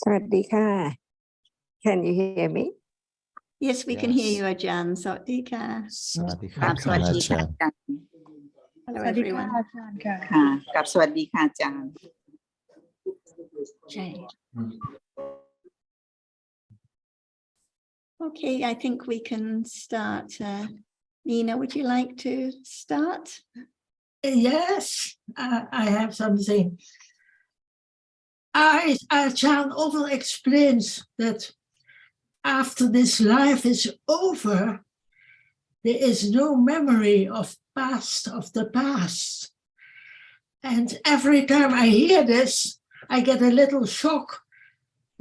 สวัสดีค่ะ Can you hear me? Yes, we can hear you, Ajahn. สวัสดีค่ะ สวัสดีครับ สวัสดีค่ะ Hello, สวัสดีค่ะ everyone. อาจารย์ค่ะค่ะกับสวัสดีค่ะอาจารย์ Okay, I think we can start. Nina, would you like to start? Yes, I have something. Ajahn often explains that after this life is over, there is no memory of the past. And every time I hear this, I get a little shock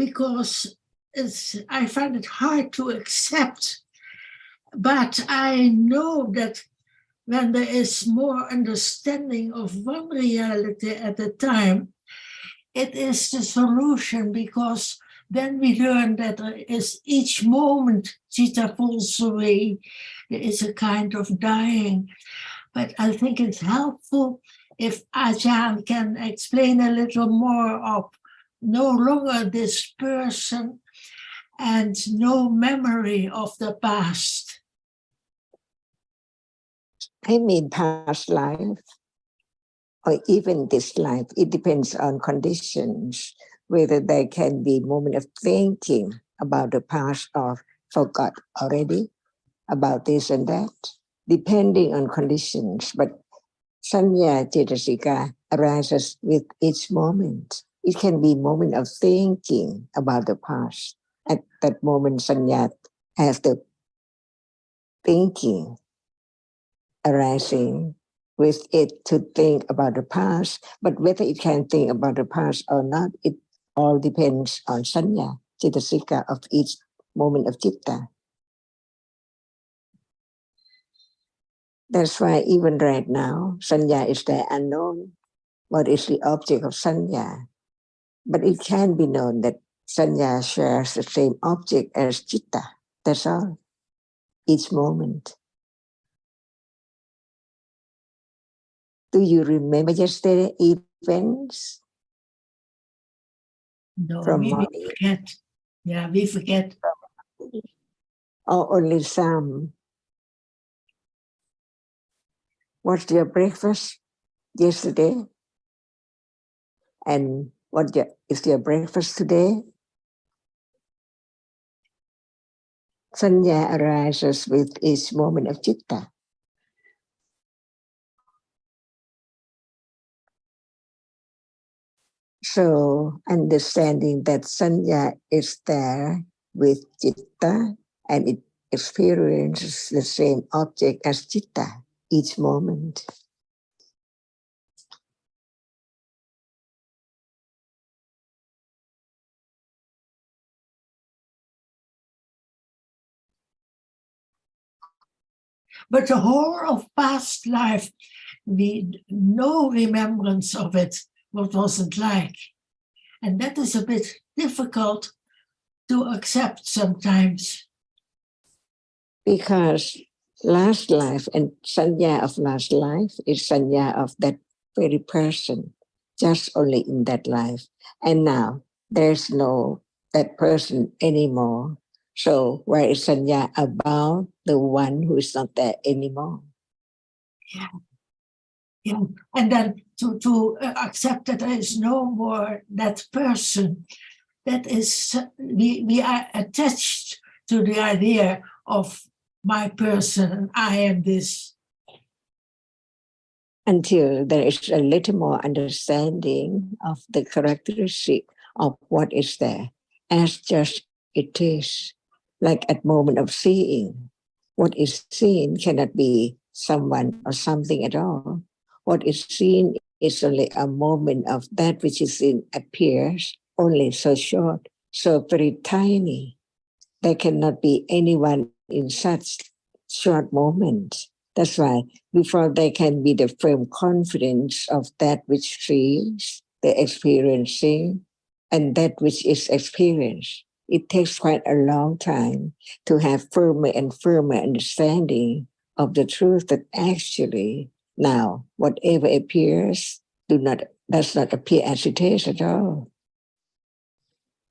because I find it hard to accept. But I know that when there is more understanding of one reality at a time, it is the solution, because then we learn that there is each moment Chitta falls away, there is a kind of dying. But I think it's helpful if Ajahn can explain a little more of no longer this person and no memory of the past. I mean past life or even this life. It depends on conditions, whether there can be moment of thinking about the past or forgot already about this and that, depending on conditions. But Sanya Cetasika arises with each moment. It can be moment of thinking about the past. At that moment, Sanya has the thinking arising with it to think about the past. But whether it can think about the past or not, it all depends on Sanya Cetasika of each moment of Chitta. That's why even right now, Sanya is there unknown. What is the object of Sanya? But it can be known that Sanya shares the same object as Chitta. That's all. Each moment. Do you remember yesterday events? No, From we morning? forget. Yeah, we forget. Or only some? What's your breakfast yesterday? And what is your breakfast today? Sanya arises with each moment of Chitta. So understanding that Sanya is there with Chitta and it experiences the same object as Chitta each moment. But the whole of past life, we no remembrance of it, what was it like. And that is a bit difficult to accept sometimes. Because last life and Sanya of last life is Sanya of that very person, just only in that life. And now there's no that person anymore. So where is Sanya about the one who is not there anymore? Yeah. Yeah. And then to accept that there is no more that person, that is, we are attached to the idea of my person and I am this. Until there is a little more understanding of the characteristic of what is there as just it is, like at moment of seeing. What is seen cannot be someone or something at all. What is seen is only a moment of that which is seen appears, only so short, so very tiny. There cannot be anyone in such short moments. That's why before there can be the firm confidence of that which sees, the experiencing, and that which is experienced, it takes quite a long time to have firmer and firmer understanding of the truth that actually now whatever appears does not appear as it is at all.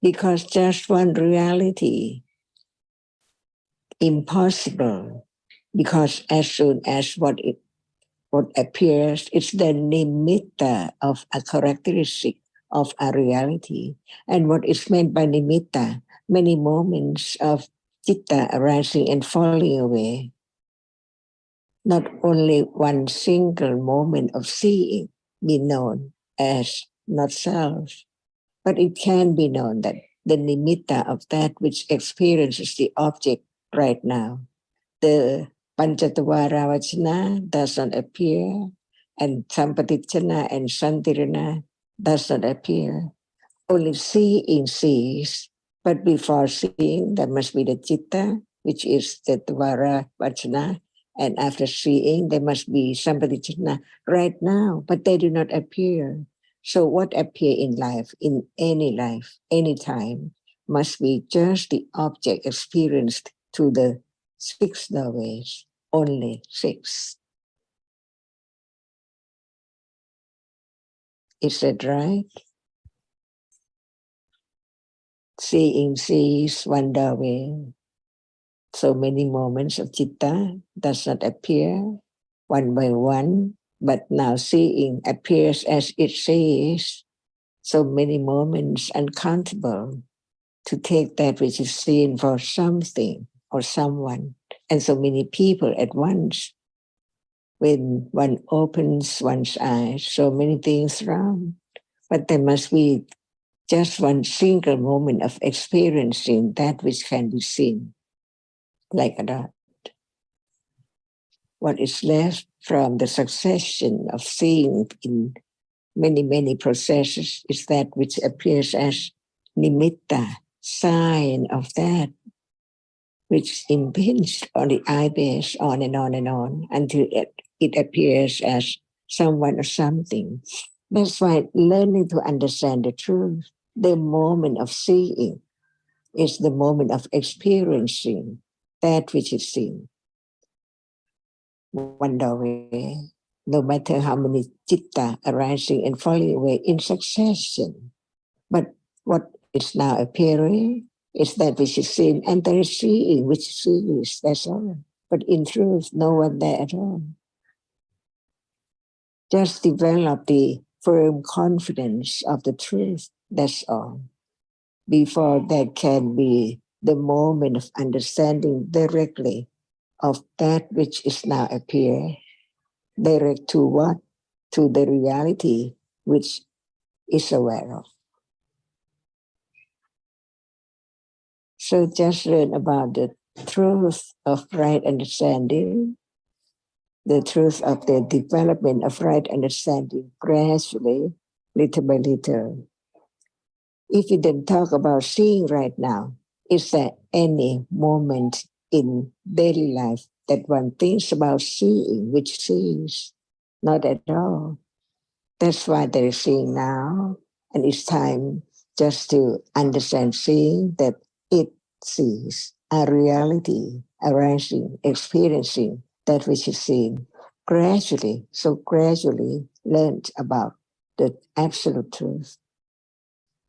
because just one reality, impossible, because as soon as what appears, it's the nimitta of a characteristic of a reality. And what is meant by nimitta, many moments of citta arising and falling away. Not only one single moment of seeing be known as not self, but it can be known that the nimitta of that which experiences the object right now. The Panchatvara Vachana does not appear, and Sampatichana and Santirana does not appear. Only seeing sees, but before seeing, there must be the Chitta, which is the Tvara Vachana, and after seeing, there must be Sampatichana right now, but they do not appear. So what appear in life, any time, must be just the object experienced through the 6 doorways, only 6. Is that right? Seeing sees one doorway. So many moments of citta does not appear one by one, but now seeing appears as it sees. So many moments uncountable to take that which is seen for something or someone, and so many people at once. When one opens one's eyes, so many things around, but there must be just one single moment of experiencing that which can be seen, like a dot. What is left from the succession of seeing in many, many processes is that which appears as nimitta, sign of that which impinged on the eye base, on and on and on, until it appears as someone or something. That's why learning to understand the truth, the moment of seeing, is the moment of experiencing that which is seen. One doorway, no matter how many citta arising and falling away in succession. But what is now appearing is that which is seen, and there is seeing which sees, that's all. But in truth, no one there at all. Just develop the firm confidence of the truth, that's all. Before there can be the moment of understanding directly of that which is now appear, direct to what? To the reality which is aware of. So just learn about the truth of right understanding, the truth of the development of right understanding gradually, little by little. If you then talk about seeing right now, is there any moment in daily life that one thinks about seeing, which sees? Not at all. That's why there is seeing now, and it's time just to understand seeing that it sees a reality arising, experiencing that which is seen gradually. So gradually learned about the absolute truth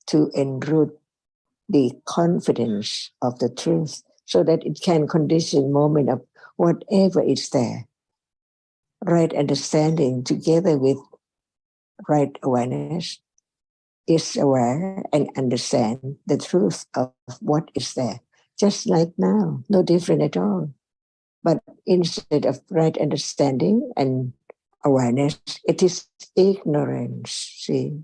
to enroot the confidence of the truth so that it can condition moment of whatever is there. Right understanding together with right awareness is aware and understand the truth of what is there. Just like now, no different at all. But instead of right understanding and awareness, it is ignorance, see,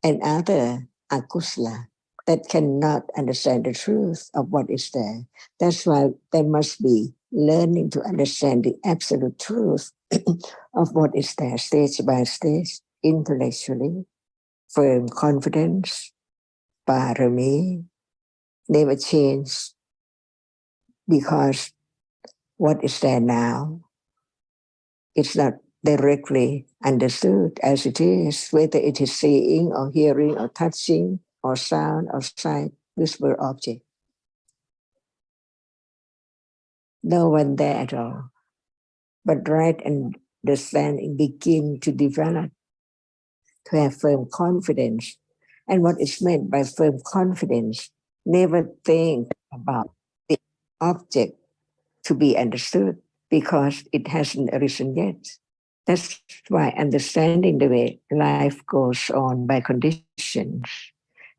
and other akusala that cannot understand the truth of what is there. That's why there must be learning to understand the absolute truth of what is there, stage by stage, intellectually, firm confidence, parami, never change, because what is there now, it's not directly understood as it is, whether it is seeing or hearing or touching or sound or sight, visible object. No one there at all. But right understanding begin to develop, to have firm confidence, And what is meant by firm confidence, never think about the object to be understood because it hasn't arisen yet. That's why understanding the way life goes on by conditions,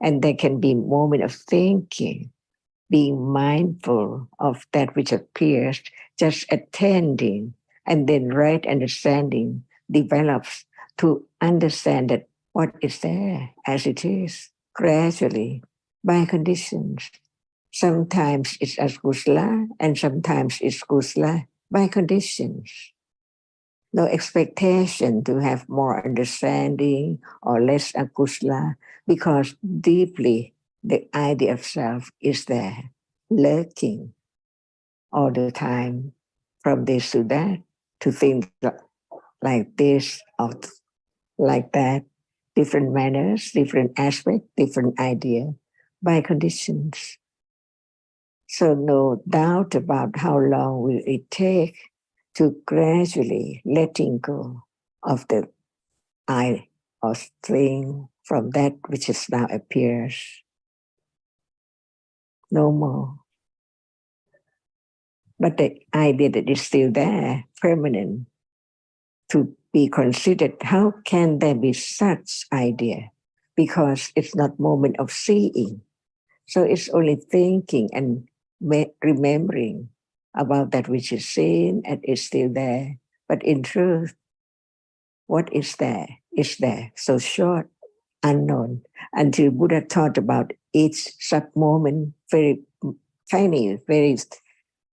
and there can be moment of thinking, being mindful of that which appears, just attending, and then right understanding develops to understand that what is there as it is, gradually, by conditions. Sometimes it's as kusala, and sometimes it's kusala by conditions. No expectation to have more understanding or less akusala, because deeply the idea of self is there, lurking all the time, from this to that, to think like this or like that, different manners, different aspect, different idea, by conditions. So no doubt about how long will it take to gradually letting go of the I or thing from that which is now appears. No more. But the idea that is still there, permanent, to be considered, how can there be such idea? Because it's not moment of seeing. So it's only thinking and remembering about that which is seen and is still there. But in truth, what is there is there. So short, unknown, until Buddha taught about each sub-moment, very tiny, very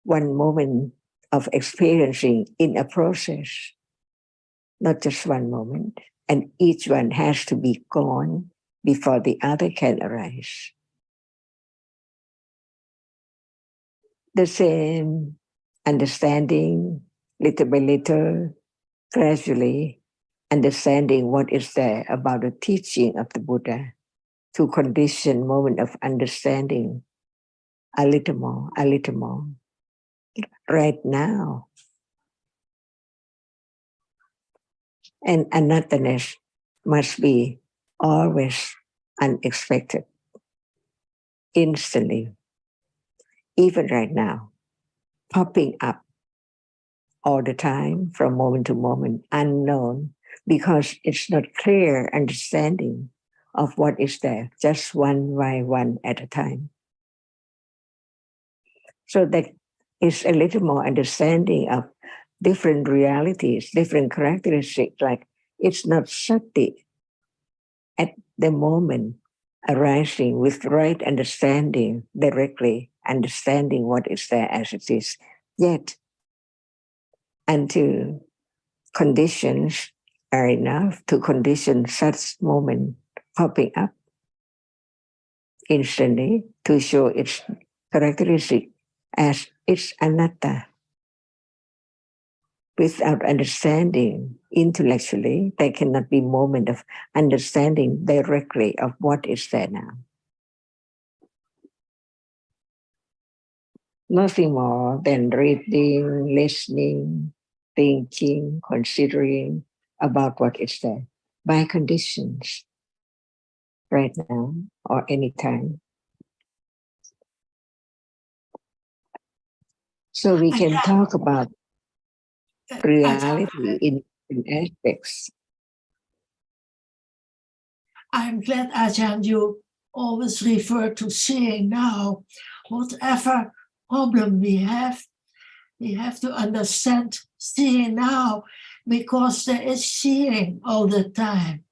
one moment of experiencing in a process, not just one moment. And each one has to be gone before the other can arise. The same understanding, little by little, gradually understanding what is there about the teaching of the Buddha, to condition moment of understanding a little more, right now. And unnothingness must be always unexpected, instantly, even right now, popping up all the time from moment to moment, unknown, because it's not clear understanding of what is there, just one by one at a time. So that is a little more understanding of different realities, different characteristics, like it's not sati at the moment arising with right understanding, directly understanding what is there as it is, yet until conditions are enough to condition such moment popping up instantly to show its characteristic as its anatta. Without understanding intellectually, there cannot be moment of understanding directly of what is there now. Nothing more than reading, listening, thinking, considering about what is there by conditions right now or anytime. So we can talk about reality in aspects. I'm glad, Ajahn, you always refer to seeing now. Whatever problem we have to understand seeing now, because there is seeing all the time.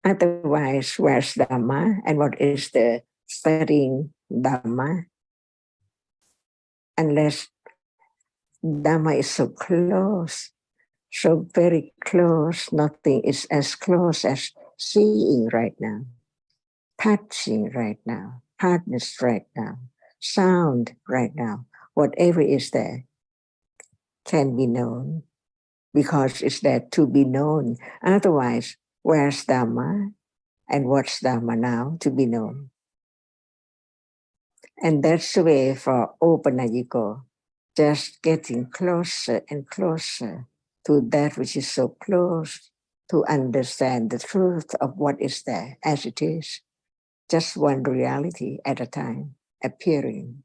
Otherwise, where's Dhamma and what is the studying Dhamma? Unless Dhamma is so close, so very close, nothing is as close as seeing right now, touching right now, hardness right now, sound right now. Whatever is there can be known because it's there to be known. Otherwise, where's Dhamma and what's Dhamma now to be known? And that's the way for Opanayiko, just getting closer and closer to that which is so close to understand the truth of what is there as it is, just one reality at a time, appearing.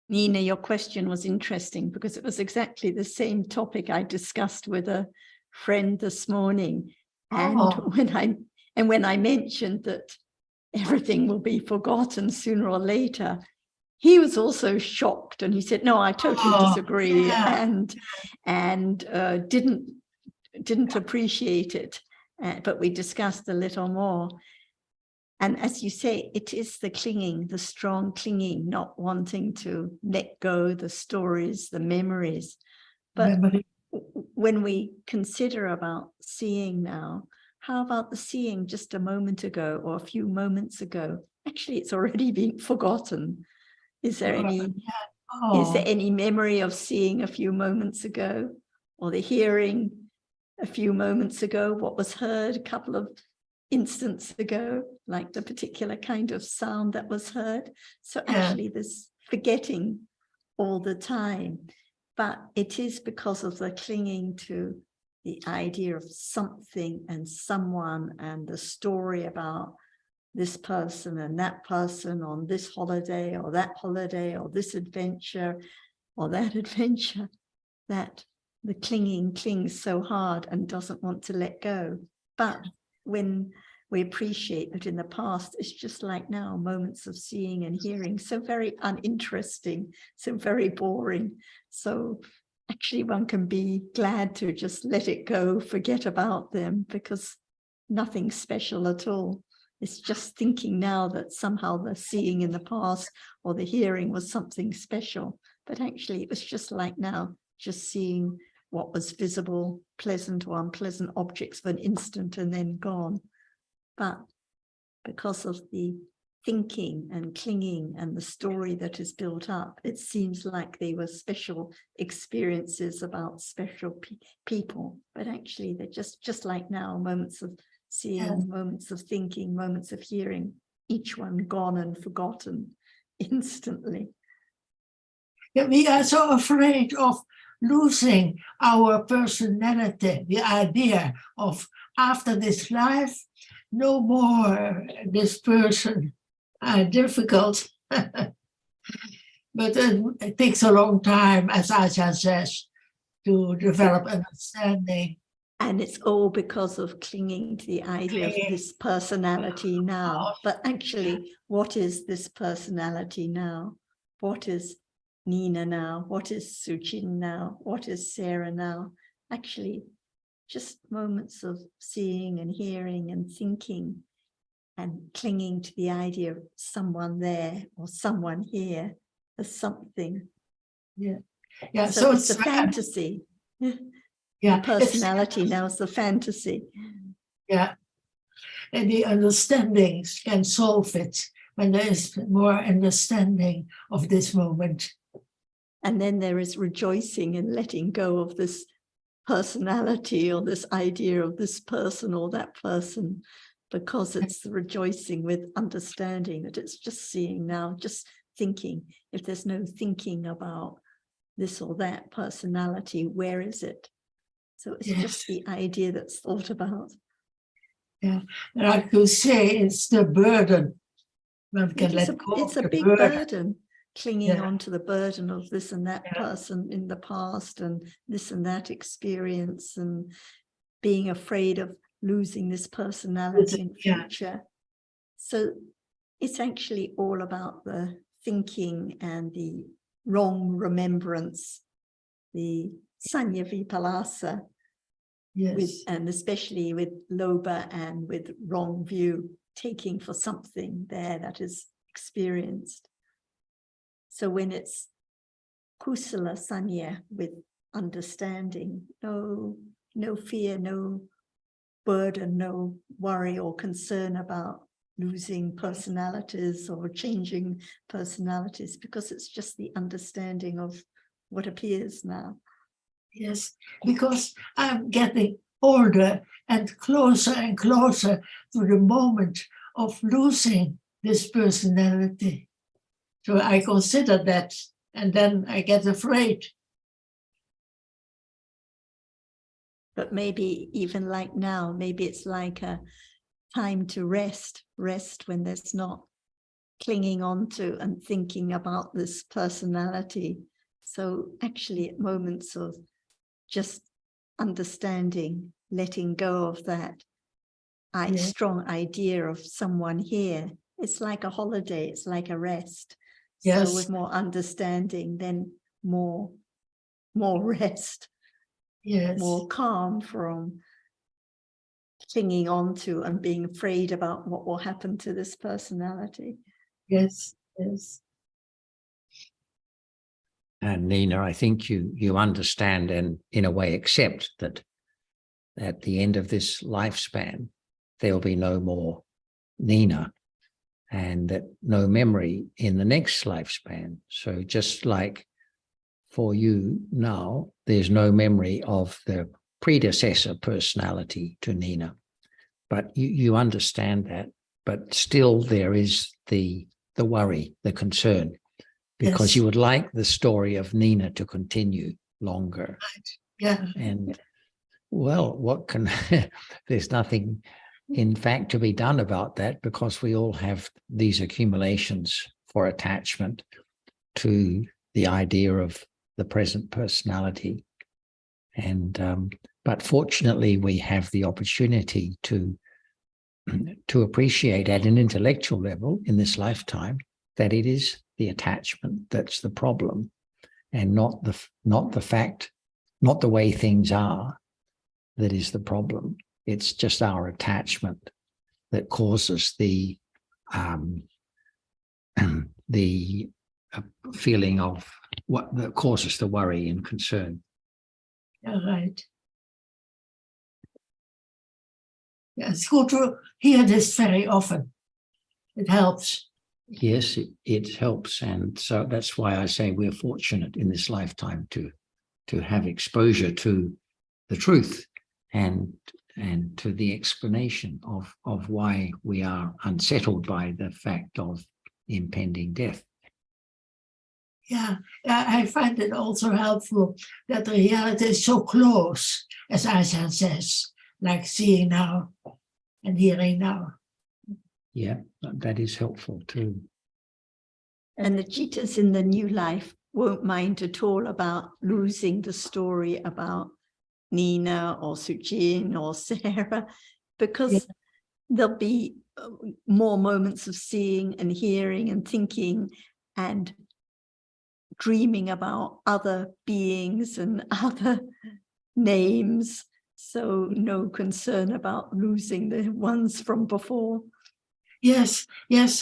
Nina, your question was interesting because it was exactly the same topic I discussed with a friend this morning. And when I mentioned that everything will be forgotten sooner or later, he was also shocked, and he said, "No, I totally disagree," and didn't appreciate it. But we discussed a little more. And as you say, it is the clinging, the strong clinging, not wanting to let go the stories, the memories. But when we consider about seeing now, how about the seeing just a moment ago or a few moments ago? Actually, it's already been forgotten. Is there any memory of seeing a few moments ago, or the hearing a few moments ago, what was heard a couple of instants ago, like the particular kind of sound that was heard? So actually there's forgetting all the time, but it is because of the clinging to the idea of something and someone and the story about this person and that person on this holiday or that holiday or this adventure or that adventure, that the clinging clings so hard and doesn't want to let go. But when we appreciate that in the past, it's just like now, moments of seeing and hearing, so very uninteresting, so very boring. So actually one can be glad to just let it go, forget about them, because nothing special at all. It's just thinking now that somehow the seeing in the past or the hearing was something special. But actually it was just like now, just seeing what was visible, pleasant or unpleasant objects for an instant and then gone. But because of the thinking and clinging and the story that is built up, it seems like they were special experiences about special people. But actually they're just like now, moments of seeing, moments of thinking, moments of hearing, each one gone and forgotten instantly. Yeah, we are so afraid of losing our personality, the idea of after this life, no more this person. Difficult. But it takes a long time, as Ajahn says, to develop understanding. And it's all because of clinging to the idea of this personality now. But actually, what is this personality now? What is Nina now? What is Suchin now? What is Sarah now? Actually, just moments of seeing and hearing and thinking and clinging to the idea of someone there or someone here as something. Yeah. So it's the fantasy. Yeah, the personality now is the fantasy. Yeah, and the understandings can solve it when there is more understanding of this moment. And then there is rejoicing and letting go of this personality or this idea of this person or that person, because it's the rejoicing with understanding that it's just seeing now, just thinking. If there's no thinking about this or that personality, where is it? So it's just the idea that's thought about. Yeah, and I could say it's the burden. One can let go. It's a big burden, clinging on to the burden of this and that person in the past and this and that experience, and being afraid of losing this personality in future. So it's actually all about the thinking and the wrong remembrance, the sanya vipalasa, and especially with lobha and with wrong view, taking for something there that is experienced. So when it's kusala sanya with understanding, no fear, no burden, no worry or concern about losing personalities or changing personalities, because it's just the understanding of what appears now. Yes, because I'm getting older and closer to the moment of losing this personality. So I consider that, and then I get afraid. But maybe even like now, maybe it's like a time to rest when there's not clinging on to and thinking about this personality. So actually at moments of just understanding, letting go of that strong idea of someone here, it's like a holiday, it's like a rest. Yes. So with more understanding, then more rest, Yes. more calm from clinging on to and being afraid about what will happen to this personality. Yes. Yes. And Nina, I think you understand and in a way accept that at the end of this lifespan, there will be no more Nina, and that no memory in the next lifespan. So just like for you now, there's no memory of the predecessor personality to Nina, but you understand that, but still there is the worry, the concern, because Yes. you would like the story of Nina to continue longer. Yeah. And well, what can, there's nothing in fact to be done about that, because we all have these accumulations for attachment to the idea of the present personality. And but fortunately we have the opportunity to appreciate at an intellectual level in this lifetime that it is the attachment that's the problem, and not the fact, not the way things are that is the problem. It's just our attachment that causes the feeling of what that causes the worry and concern. Yeah, right. Yeah, it's good to hear this very often. It helps. Yes, it helps, and so that's why I say we're fortunate in this lifetime to have exposure to the truth and to the explanation of why we are unsettled by the fact of impending death. Yeah, I find it also helpful that the reality is so close, as Ajahn says, like seeing now and hearing now. Yeah, that is helpful too. And the Jittas in the new life won't mind at all about losing the story about Nina or Sujin or Sarah, because there'll be more moments of seeing and hearing and thinking and dreaming about other beings and other names. So no concern about losing the ones from before. Yes,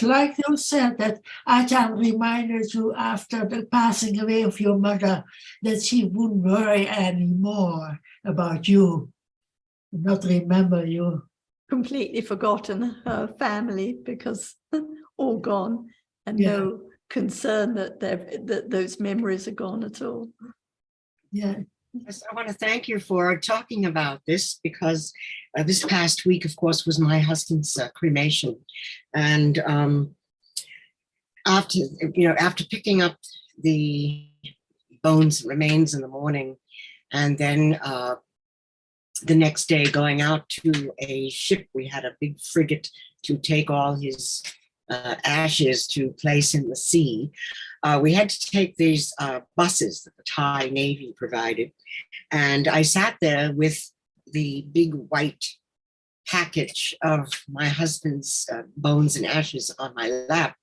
like you said, that Ajahn reminded you after the passing away of your mother that she wouldn't worry anymore about you, not remember you. Completely forgotten her family because all gone, and no concern that those memories are gone at all. Yeah. Yes, I want to thank you for talking about this, because this past week, of course, was my husband's cremation, and after picking up the bones and remains in the morning, and then the next day going out to a ship, we had a big frigate to take all his ashes to place in the sea. We had to take these buses that the Thai Navy provided. And I sat there with the big white package of my husband's bones and ashes on my lap.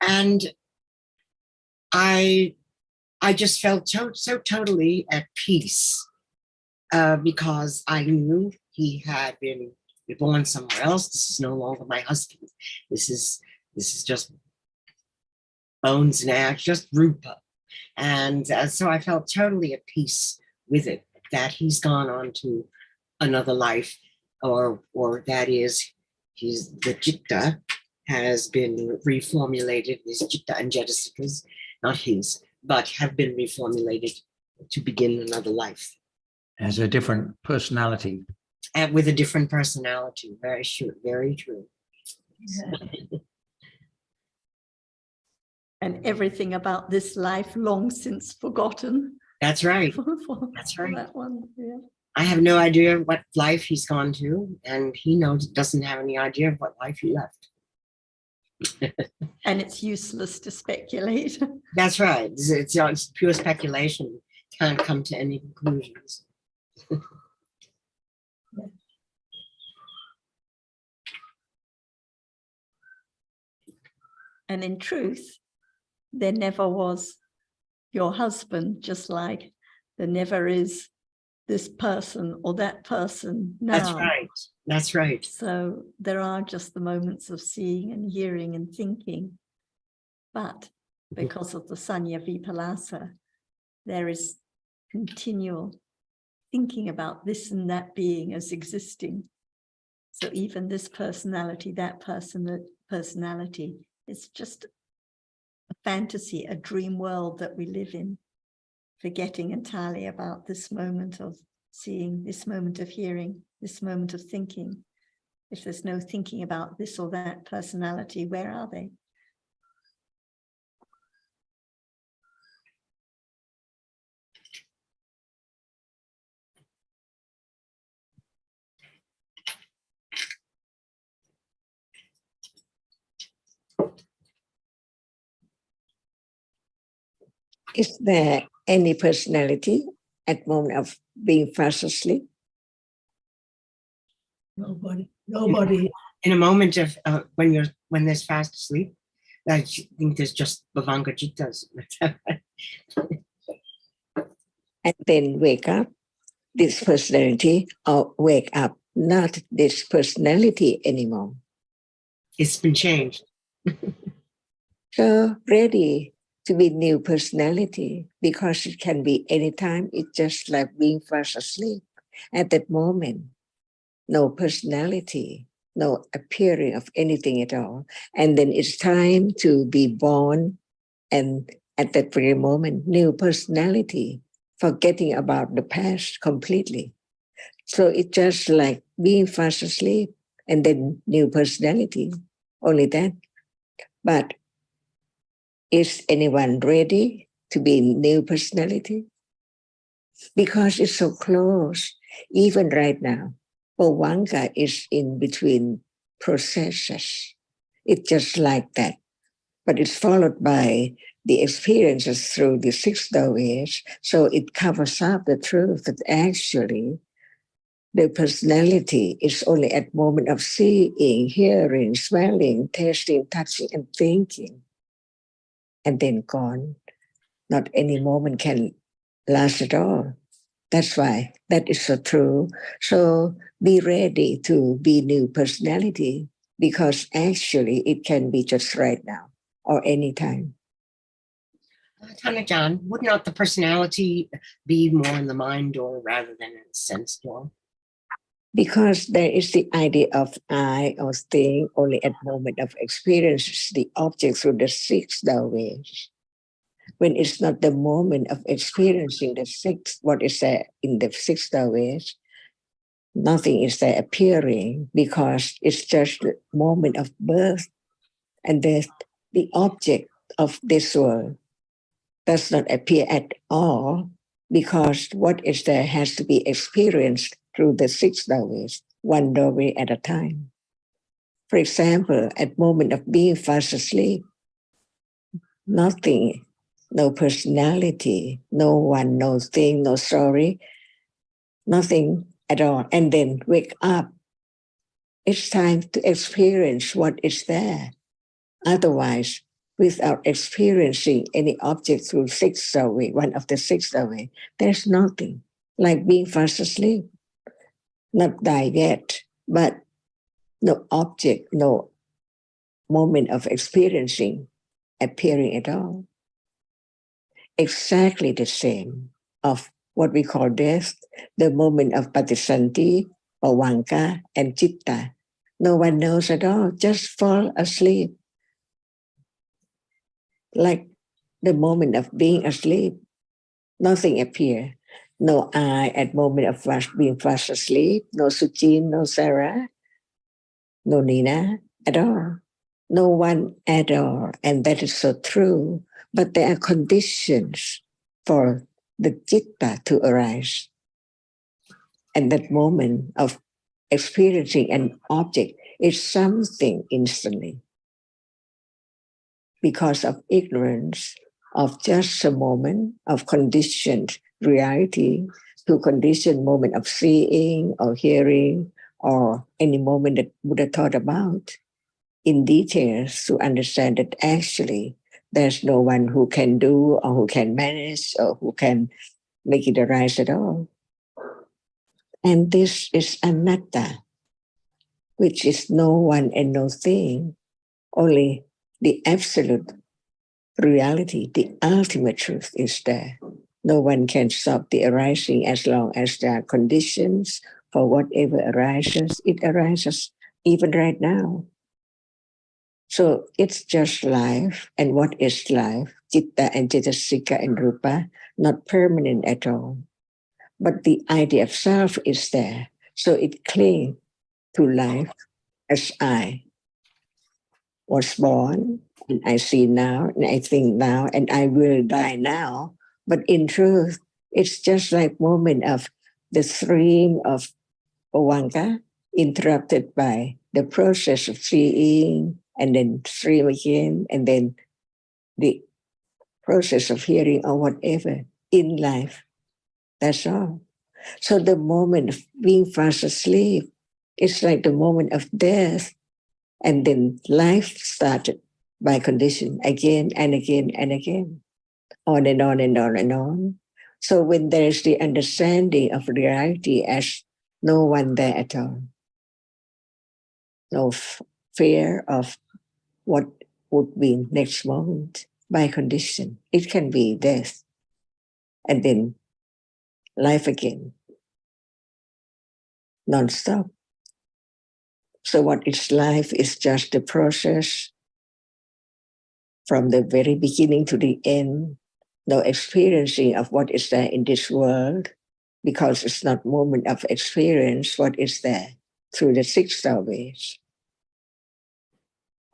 And I just felt so totally at peace, because I knew he had been born somewhere else. This is no longer my husband. This is just bones and ash, just Rupa. And so I felt totally at peace with it, that he's gone on to another life, or that is, the Citta has been reformulated. His Citta and Jetasikas, not his, but have been reformulated to begin another life. As a different personality. And with a different personality, very true. Yeah. And everything about this life long since forgotten. That's right. For That's right. that one, yeah. I have no idea what life he's gone to, and he doesn't have any idea of what life he left. And it's useless to speculate. That's right. It's pure speculation. Can't come to any conclusions. And in truth, there never was your husband, just like there never is this person or that person now. That's right. That's right. So there are just the moments of seeing and hearing and thinking. But because of the Sanya Vipalasa, there is continual thinking about this and that being as existing. So even this personality, that personality, it's just a fantasy, a dream world that we live in, forgetting entirely about this moment of seeing, this moment of hearing, this moment of thinking. If there's no thinking about this or that personality, where are they? Is there any personality at moment of being fast asleep? Nobody. In a moment of when there's fast asleep, I think there's just Bhavanga Jittas. And then wake up, this personality, or wake up, not this personality anymore. It's been changed. So ready to be new personality, because it can be anytime. It's just like being fast asleep. At that moment, no personality, no appearing of anything at all. And then it's time to be born, and at that very moment, new personality, forgetting about the past completely. So it's just like being fast asleep and then new personality, only that. But is anyone ready to be new personality? Because it's so close. Even right now, Bhavanga is in between processes. It's just like that. But it's followed by the experiences through the 6 doorways. So it covers up the truth that actually the personality is only at moment of seeing, hearing, smelling, tasting, touching, and thinking. And then gone. Not any moment can last at all. That's why that is so true. So be ready to be new personality, because actually it can be just right now or anytime. Tanajan, would not the personality be more in the mind door rather than in the sense door? Because there is the idea of I or thing only at moment of experience, the object through the 6 doorways. When it's not the moment of experiencing the 6, what is there in the 6 doorways, nothing is there appearing, because it's just the moment of birth and death. The object of this world does not appear at all, because what is there has to be experienced through the 6 doorways, 1 doorway at a time. For example, at moment of being fast asleep, nothing, no personality, no one, no thing, no story, nothing at all. And then wake up. It's time to experience what is there. Otherwise, without experiencing any object through 6 doorway, one of the 6 doorway, there's nothing. Like being fast asleep. Not die yet, but no object, no moment of experiencing appearing at all. Exactly the same of what we call death, the moment of patisanti, bhavanga, and citta. No one knows at all, just fall asleep. Like the moment of being asleep, nothing appears. No I at moment of being fast asleep, no Suchin, no Sarah, no Nina at all. No one at all. And that is so true. But there are conditions for the citta to arise. And that moment of experiencing an object is something instantly. Because of ignorance of just a moment of conditioned reality to conditioned moment of seeing or hearing or any moment that Buddha thought about in details to understand that actually there's no one who can do or who can manage or who can make it arise at all. And this is anatta, which is no one and no thing, only the absolute reality, the ultimate truth is there. No one can stop the arising as long as there are conditions for whatever arises. It arises even right now. So it's just life. And what is life? Citta and Cetasika and Rupa, not permanent at all. But the idea of self is there. So it clings to life as I was born, and I see now, and I think now, and I will die now. But in truth, it's just like moment of the stream of Owanka interrupted by the process of seeing, and then stream again, and then the process of hearing or whatever in life. That's all. So the moment of being fast asleep, it's like the moment of death. And then life started by condition again and again and again, on and on and on and on. So when there's the understanding of reality as no one there at all, no fear of what would be next moment by condition, it can be death and then life again, non-stop. So what is life is just the process from the very beginning to the end, no experiencing of what is there in this world, because it's not moment of experience what is there through the six star ways.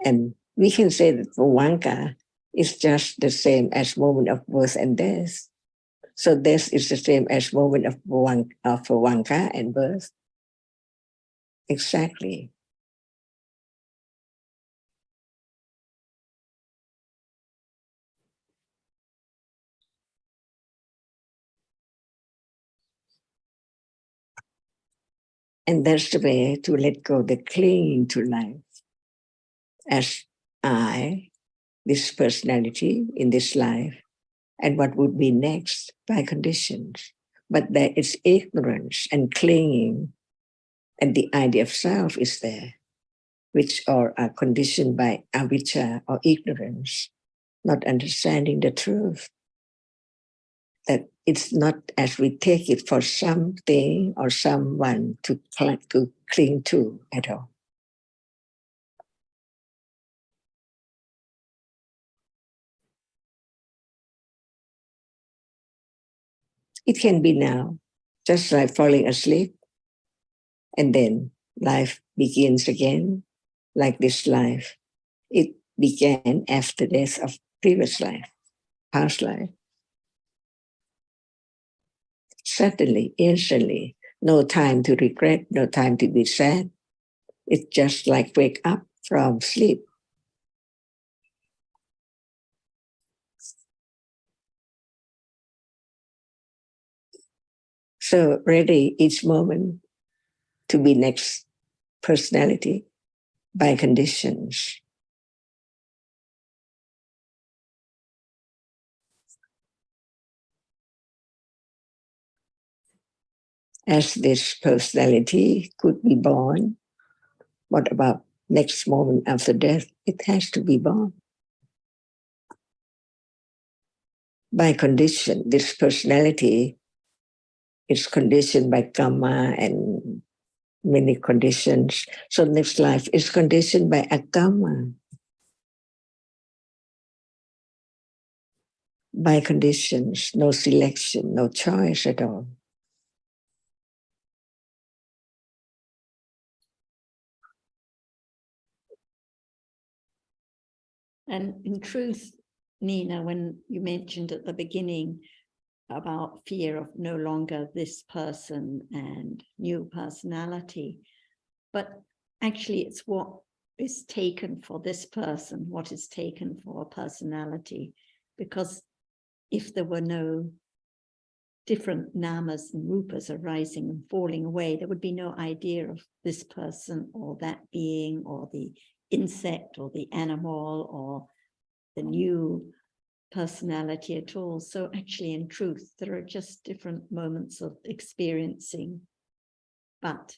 And we can say that Vawanka is just the same as moment of birth and death. So death is the same as moment of Vawanka and birth. Exactly. And that's the way to let go the clinging to life as I, this personality in this life, and what would be next by conditions. But there is ignorance and clinging, and the idea of self is there, which are conditioned by avijja or ignorance, not understanding the truth. That it's not as we take it for something or someone to cling to at all. It can be now, just like falling asleep, and then life begins again, like this life. It began after death of previous life, past life. Suddenly, instantly, no time to regret, no time to be sad. It's just like wake up from sleep. So ready each moment to be next personality by conditions. As this personality could be born, what about next moment after death? It has to be born. By condition, this personality is conditioned by karma and many conditions. So next life is conditioned by agama. By conditions, no selection, no choice at all. And in truth, Nina, when you mentioned at the beginning about fear of no longer this person and new personality, but actually it's what is taken for this person, what is taken for a personality, because if there were no different namas and rupas arising and falling away, there would be no idea of this person or that being or the insect or the animal or the new personality at all. So actually, in truth, there are just different moments of experiencing, but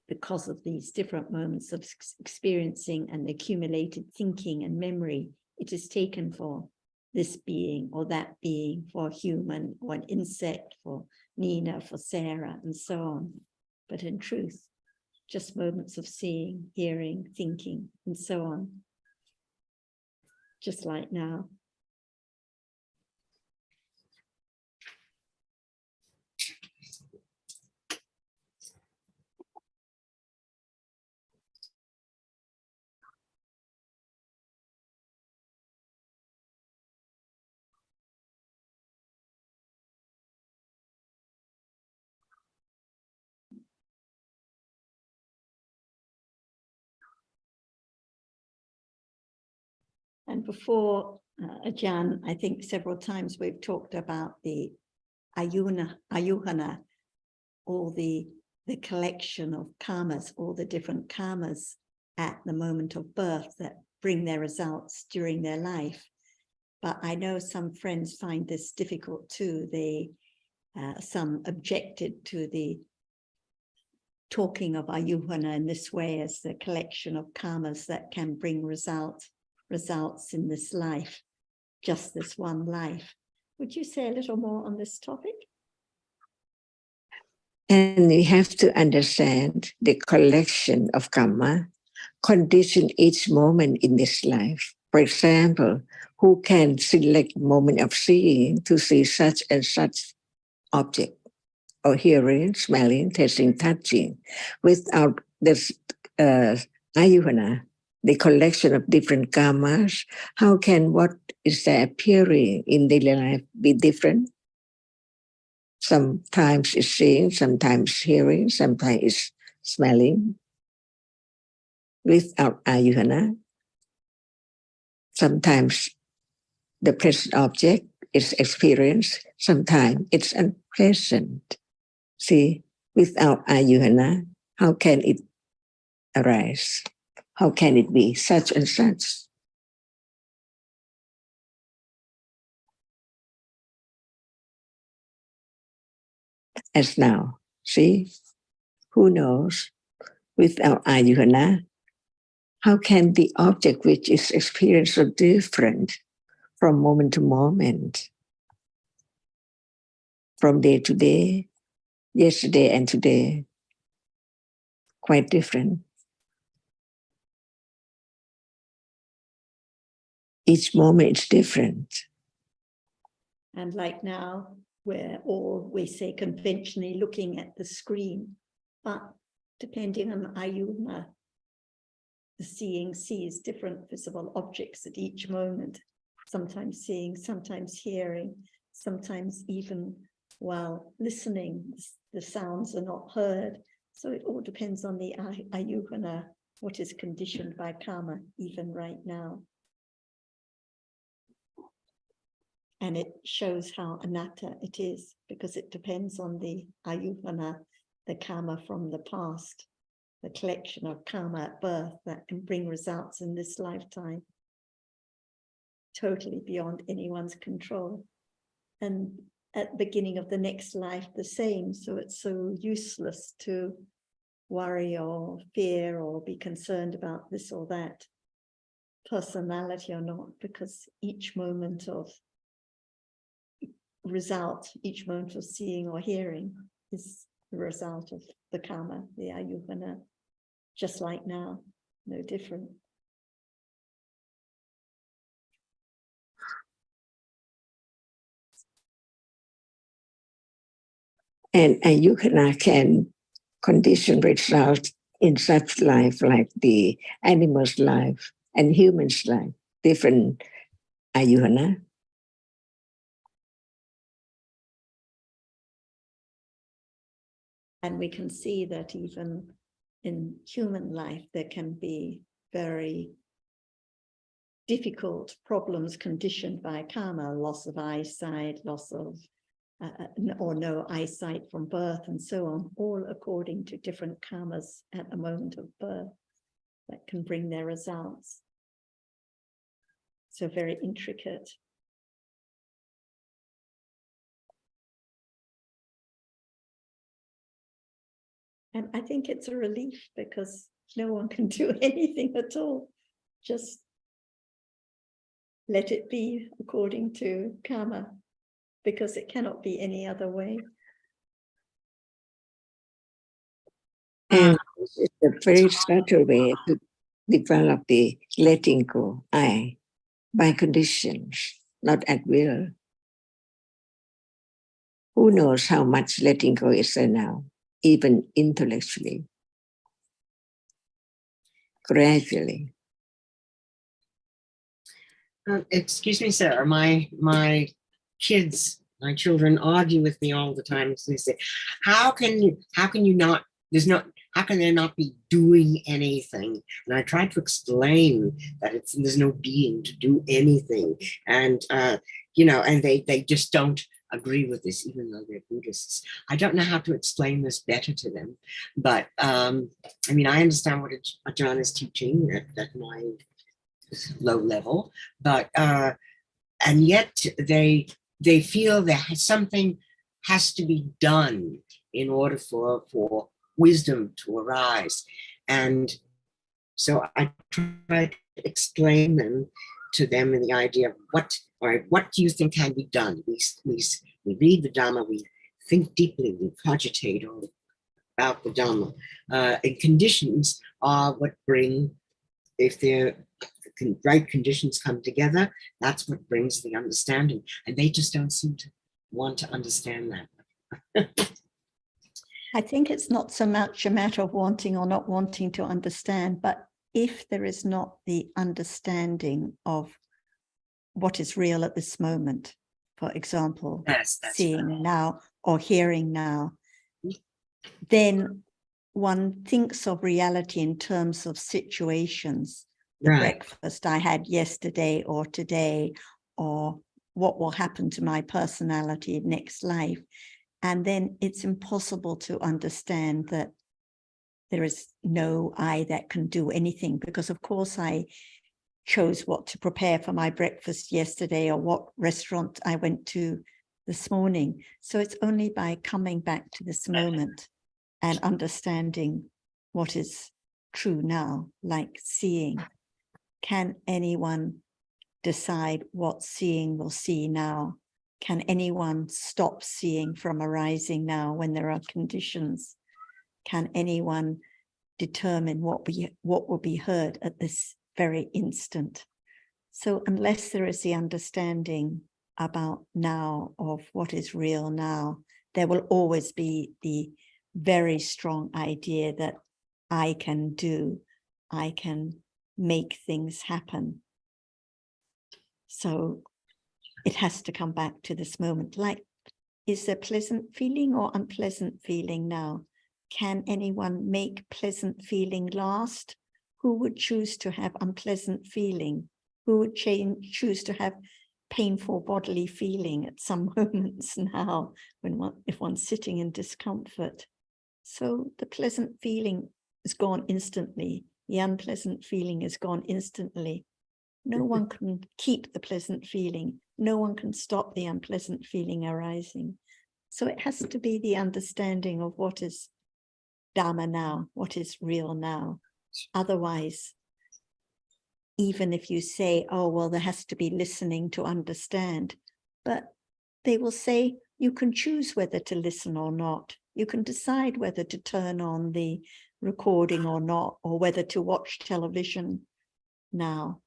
because of these different moments of experiencing and accumulated thinking and memory, it is taken for this being or that being, for a human or an insect, for Nina, for Sarah, and so on. But in truth, just moments of seeing, hearing, thinking, and so on. Just like now. And before, Ajahn, I think several times we've talked about the ayuhana, all the collection of karmas, all the different karmas at the moment of birth that bring their results during their life. But I know some friends find this difficult too. Some objected to the talking of ayuhana in this way as the collection of karmas that can bring results in this life, just this one life. Would you say a little more on this topic? And we have to understand the collection of karma condition each moment in this life. For example, who can select moment of seeing to see such and such object, or hearing, smelling, tasting, touching, without this ayuhana, the collection of different karmas? How can what is there appearing in daily life be different? Sometimes it's seeing, sometimes hearing, sometimes it's smelling. Without ayuhana, sometimes the present object is experienced, sometimes it's unpleasant. See, without ayuhana, how can it arise? How can it be such and such? As now, see, who knows? Without ayuhana, how can the object which is experienced so different from moment to moment, from day to day, yesterday and today, quite different. Each moment is different. And like now, we're all, we say conventionally, looking at the screen, but depending on ayuhana, the seeing sees different visible objects at each moment, sometimes seeing, sometimes hearing, sometimes even while listening, the sounds are not heard. So it all depends on the ayuhana, what is conditioned by karma, even right now. And it shows how anatta it is, because it depends on the ayuhana, the karma from the past, the collection of karma at birth that can bring results in this lifetime, totally beyond anyone's control. And at the beginning of the next life, the same. So it's so useless to worry or fear or be concerned about this or that, personality or not, because each moment of result, each moment of seeing or hearing is the result of the karma, the ayuhana, just like now, no different. And ayuhana can condition results in such life like the animal's life and humans' life, different ayuhana. And we can see that even in human life, there can be very difficult problems conditioned by karma, loss of eyesight, loss of or no eyesight from birth, and so on, all according to different karmas at the moment of birth that can bring their results. So very intricate. And I think it's a relief because no one can do anything at all. Just let it be according to karma, because it cannot be any other way. And it's a very subtle way to develop the letting go, I, by conditions, not at will. Who knows how much letting go is there now, even intellectually, gradually. Excuse me, sir. My kids, my children argue with me all the time. So they say, how can you not, how can there not be doing anything? And I try to explain that there's no being to do anything. And, and they just don't agree with this, even though they're Buddhists. I don't know how to explain this better to them. But, I understand what Ajahn is teaching at my low level, but and yet they feel that something has to be done in order for wisdom to arise. And so I try to explain to them in the idea of what do you think can be done? We read the Dhamma, we think deeply, we cogitate about the Dhamma, and conditions are what bring, if they're right conditions come together, that's what brings the understanding. And they just don't seem to want to understand that. I think it's not so much a matter of wanting or not wanting to understand, but if there is not the understanding of what is real at this moment, for example, Yes, seeing right. now or hearing now, then one thinks of reality in terms of situations. The Right. breakfast I had yesterday or today, or what will happen to my personality next life. And then it's impossible to understand that there is no I that can do anything, because of course I chose what to prepare for my breakfast yesterday or what restaurant I went to this morning. So it's only by coming back to this moment and understanding what is true now, like seeing. Can anyone decide what seeing will see now? Can anyone stop seeing from arising now when there are conditions? Can anyone determine what will be heard at this very instant? So unless there is the understanding about now of what is real now, there will always be the very strong idea that I can make things happen. So it has to come back to this moment. Like, is there pleasant feeling or unpleasant feeling now? Can anyone make pleasant feeling last? Who would choose to have unpleasant feeling? Who would choose to have painful bodily feeling at some moments now if one's sitting in discomfort? So the pleasant feeling is gone instantly. The unpleasant feeling is gone instantly. No one can keep the pleasant feeling. No one can stop the unpleasant feeling arising. So it has to be the understanding of what is Dhamma now, what is real now. Otherwise, even if you say, oh, well, there has to be listening to understand, but they will say, you can choose whether to listen or not. You can decide whether to turn on the recording or not, or whether to watch television now.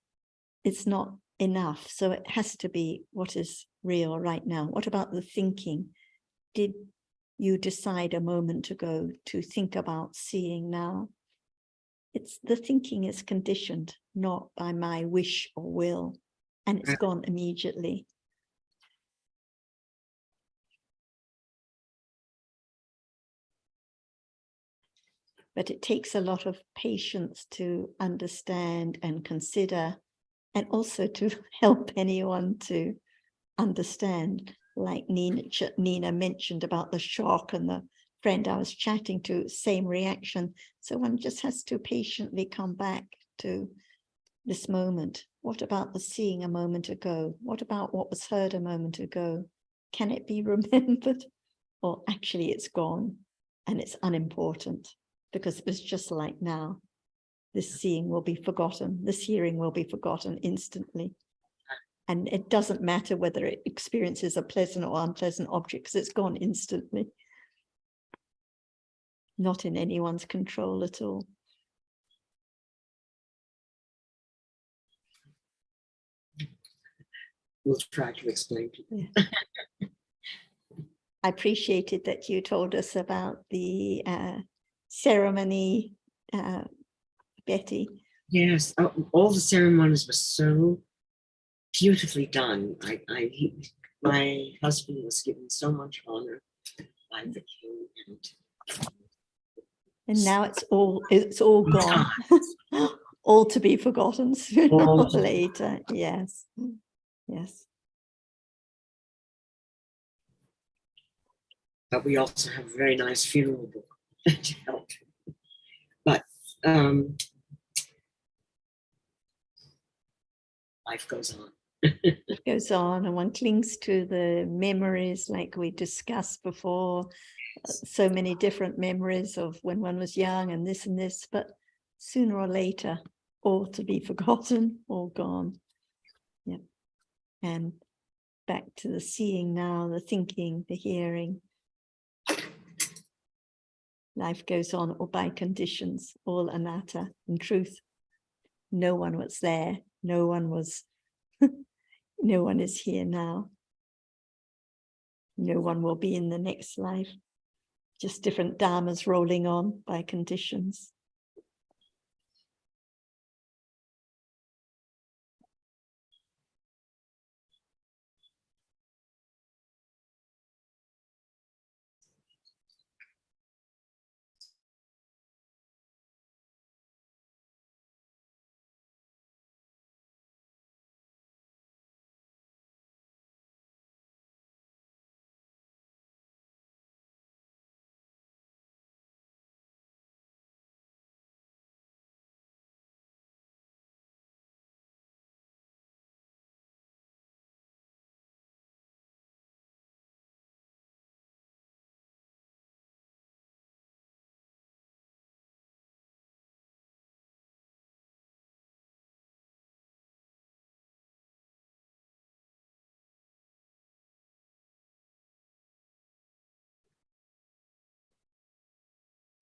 It's not enough. So it has to be what is real right now. What about the thinking? Did you decide a moment ago to think about seeing now? It's the thinking is conditioned, not by my wish or will, and it's gone immediately. But it takes a lot of patience to understand and consider, and also to help anyone to understand, like Nina mentioned about the shock, and the friend I was chatting to, same reaction. So one just has to patiently come back to this moment. What about the seeing a moment ago? What about what was heard a moment ago? Can it be remembered? Or actually it's gone and it's unimportant, because it was just like now. This seeing will be forgotten. This hearing will be forgotten instantly. And it doesn't matter whether it experiences a pleasant or unpleasant object, because it's gone instantly. Not in anyone's control at all. We'll try to explain to you. Yeah. I appreciated that you told us about the ceremony, Betty. Yes, all the ceremonies were so beautifully done. My husband was given so much honor by the king, And now it's all gone. All to be forgotten sooner or later. Yes. Yes. But we also have a very nice funeral book to help. But life goes on. It goes on, and one clings to the memories, like we discussed before. So many different memories of when one was young and this, but sooner or later, all to be forgotten, all gone. Yeah. And back to the seeing now, the thinking, the hearing. Life goes on, or by conditions, all anatta. In truth, no one was there. No one was, no one is here now. No one will be in the next life. Just different dharmas rolling on by conditions.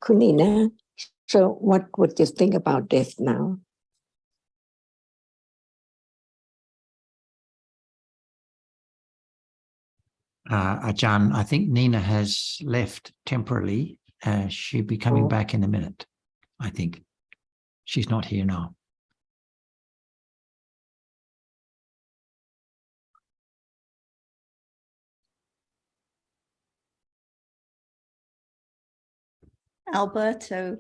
Kunina, so what would you think about death now? Ajahn, I think Nina has left temporarily. She'll be coming back in a minute, I think. She's not here now. Alberto,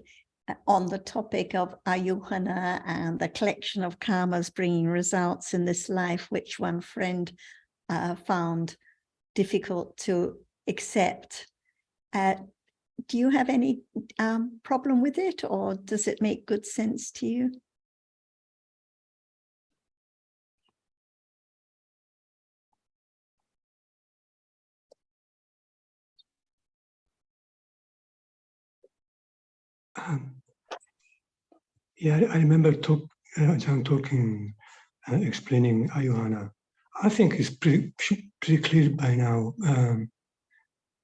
on the topic of ayuhana and the collection of karmas bringing results in this life, which one friend found difficult to accept. Do you have any problem with it, or does it make good sense to you? Yeah, I remember Ajahn talking, explaining ayuhana. I think it's pretty clear by now.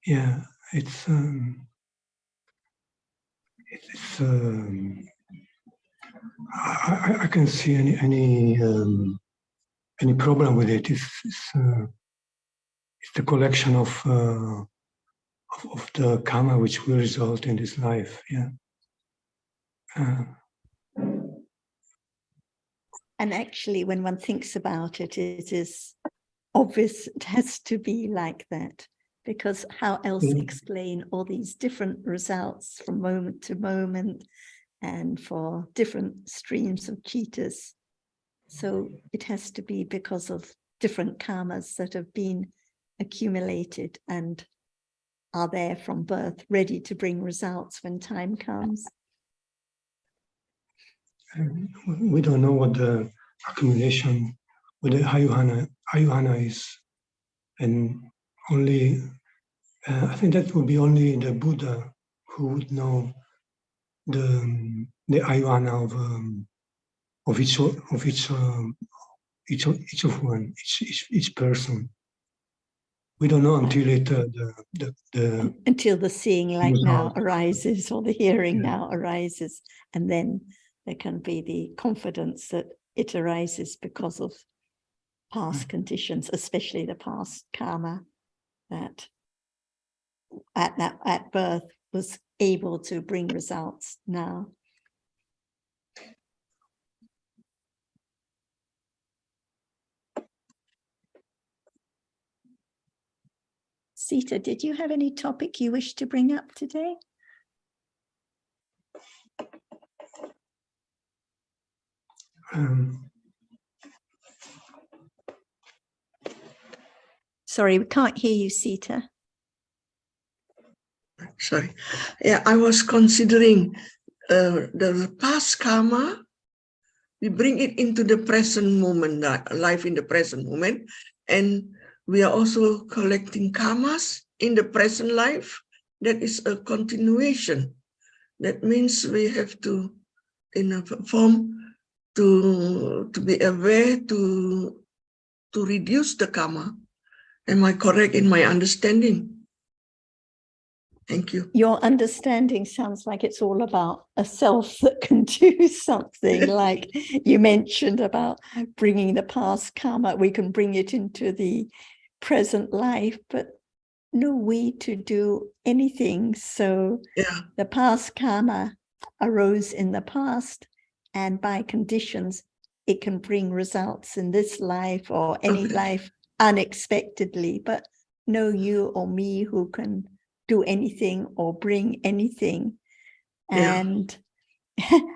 Yeah, it's I can see any problem with it. It's the collection of the karma which will result in this life. Yeah. And actually, when one thinks about it, it is obvious it has to be like that, because how else explain all these different results from moment to moment and for different streams of citas? So it has to be because of different karmas that have been accumulated and are there from birth, ready to bring results when time comes. We don't know what the accumulation with the ayuhana is, and only I think that would be only the Buddha who would know the ayuhana of each person. We don't know until it until the seeing like now arises, or the hearing now arises, and then there can be the confidence that it arises because of past conditions, especially the past karma that at birth was able to bring results now. Sita, did you have any topic you wish to bring up today? Sorry, we can't hear you, Sita. Sorry. Yeah, I was considering the past karma. We bring it into the present moment, life in the present moment. And we are also collecting karmas in the present life. That is a continuation. That means we have to, in a form, to be aware to reduce the karma. Am I correct in my understanding? Thank you. Your understanding sounds like it's all about a self that can do something, like you mentioned about bringing the past karma. We can bring it into the present life, but no we to do anything. So yeah, the past karma arose in the past, and by conditions, it can bring results in this life or any life unexpectedly, but no you or me who can do anything or bring anything. And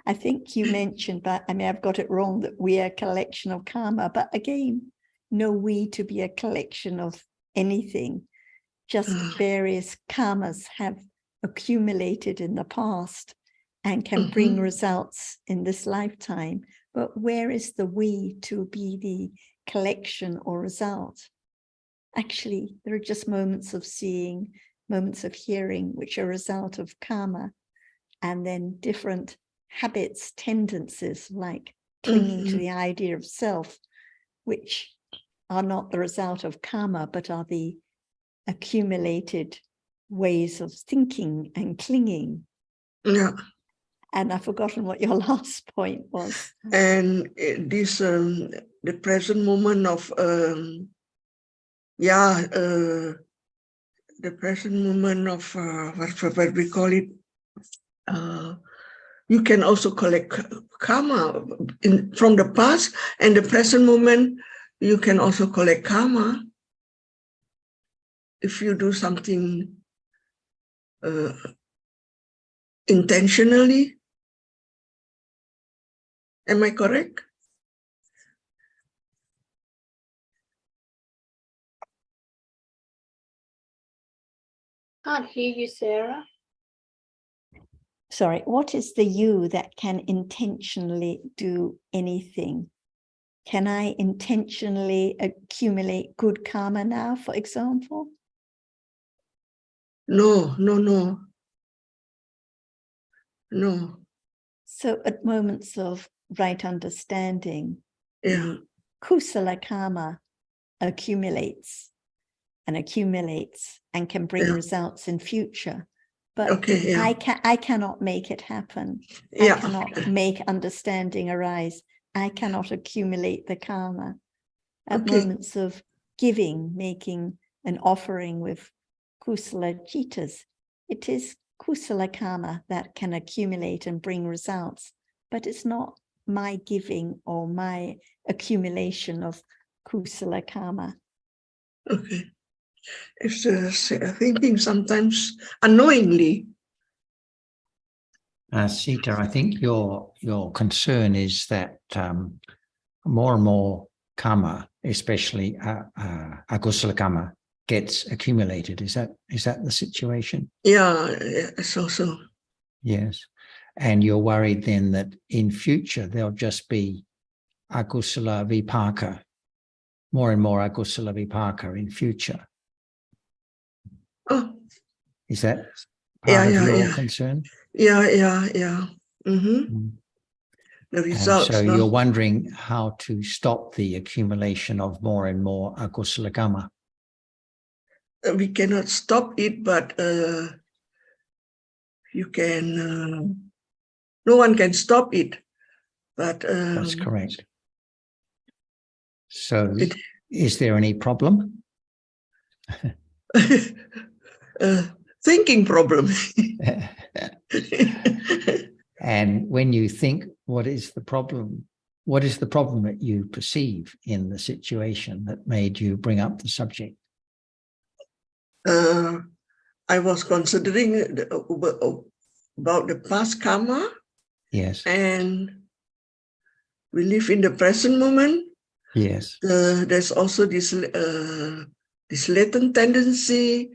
I think you mentioned, but I mean, I've got it wrong, that we are a collection of karma, but again, no we to be a collection of anything, just various karmas have accumulated in the past and can bring results in this lifetime. But where is the we to be the collection or result? Actually, there are just moments of seeing, moments of hearing, which are a result of karma, and then different habits, tendencies, like clinging to the idea of self, which are not the result of karma, but are the accumulated ways of thinking and clinging. Yeah. And I've forgotten what your last point was. And this, the present moment of, the present moment of what we call it, you can also collect karma from the past, and the present moment you can also collect karma if you do something intentionally. Am I correct? Can't hear you, Sarah. Sorry, what is the you that can intentionally do anything? Can I intentionally accumulate good karma now, for example? No. So at moments of right understanding, the kusala karma accumulates and can bring results in future. But I cannot make it happen. I cannot make understanding arise. I cannot accumulate the karma. At moments of giving, making an offering with kusala citas, it is kusala karma that can accumulate and bring results, but it's not my giving or my accumulation of kusala karma. Okay. It's thinking sometimes unknowingly. Sita, I think your concern is that more and more karma, especially akusala karma, gets accumulated. Is that the situation? Yeah, so. Yes. And you're worried then that in future there'll just be akusala vipaka, more and more akusala vipaka in future. Oh. Is that part of your concern? Yeah. Mm-hmm. The results. So you're wondering how to stop the accumulation of more and more akusala karma. We cannot stop it, but you can. No one can stop it. But that's correct. So, is there any problem? Thinking problem. And when you think, what is the problem? What is the problem that you perceive in the situation that made you bring up the subject? I was considering about the past karma. Yes. And we live in the present moment. Yes. There's also this latent tendency,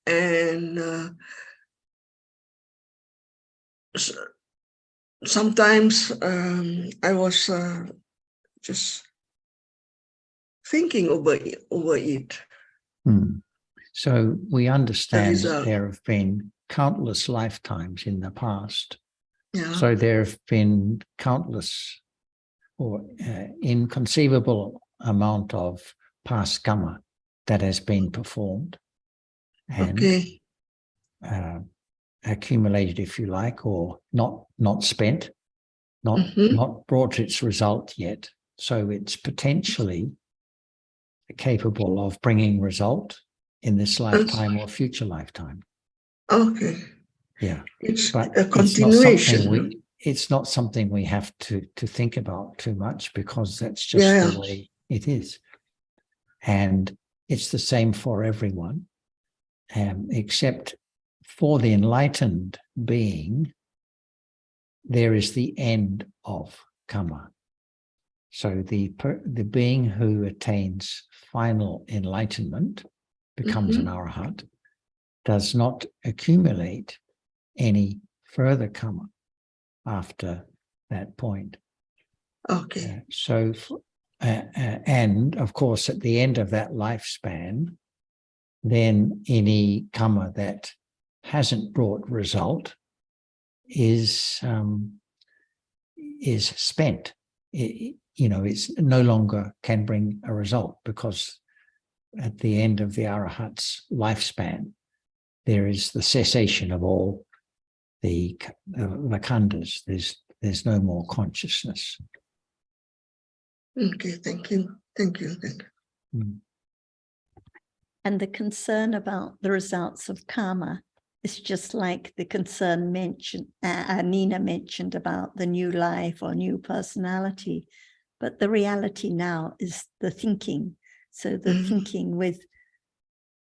and sometimes I was just thinking over it. So we understand that there have been countless lifetimes in the past. Yeah. So there have been countless or inconceivable amount of past karma that has been performed and accumulated, if you like, or not spent, not brought its result yet. So it's potentially capable of bringing result in this lifetime or future lifetime. Okay. Yeah. It's but a continuation. It's not something we have to think about too much, because that's just the way it is. And it's the same for everyone, except for the enlightened being, there is the end of karma. So the being who attains final enlightenment, becomes an arahat, does not accumulate any further karma after that point. Okay. And of course, at the end of that lifespan, then any karma that hasn't brought result is spent. It's no longer can bring a result, because at the end of the arahat's lifespan, there is the cessation of all the khandhas. There's no more consciousness. Okay, thank you. And the concern about the results of karma is just like the concern mentioned, Nina mentioned about the new life or new personality. But the reality now is the thinking. So the thinking with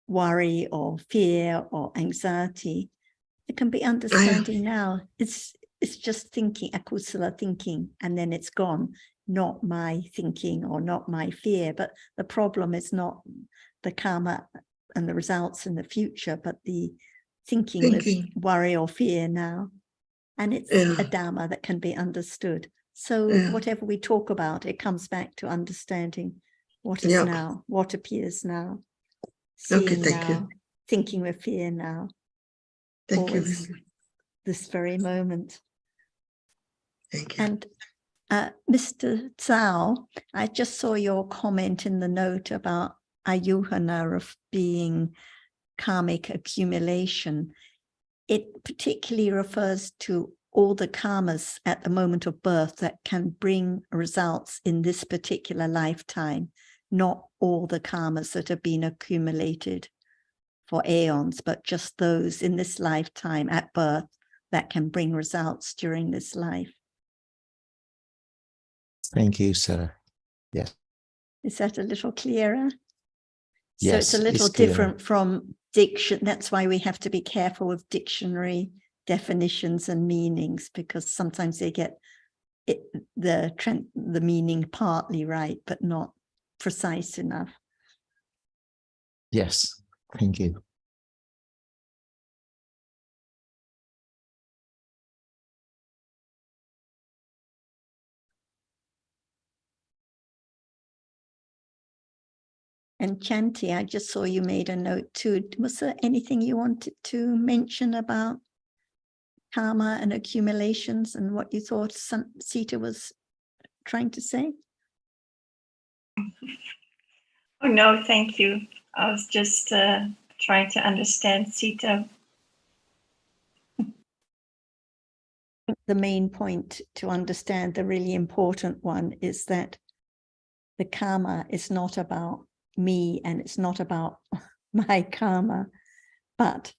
worry or fear or anxiety, it can be understanding now. It's just thinking, akusala thinking, and then it's gone. Not my thinking or not my fear. But the problem is not the karma and the results in the future, but the thinking with worry or fear now. And it's a Dhamma that can be understood. So whatever we talk about, it comes back to understanding what is now, what appears now, seeing now, thinking with fear now. Thank you. This very moment. Thank you. And Mr. Zhao, I just saw your comment in the note about ayuhana of being karmic accumulation. It particularly refers to all the karmas at the moment of birth that can bring results in this particular lifetime, not all the karmas that have been accumulated for aeons, but just those in this lifetime at birth that can bring results during this life. Thank you, Sarah. Yes. Is that a little clearer? So Yes, it's a little it's clearer. different from diction. That's why we have to be careful with dictionary definitions and meanings, because sometimes they get the meaning partly right, but not precise enough. Yes, thank you. And Chanti, I just saw you made a note too. Was there anything you wanted to mention about karma and accumulations and what you thought Sita was trying to say? Oh, no, thank you. I was just trying to understand Sita. The main point to understand, the really important one, is that the karma is not about me and it's not about my karma, but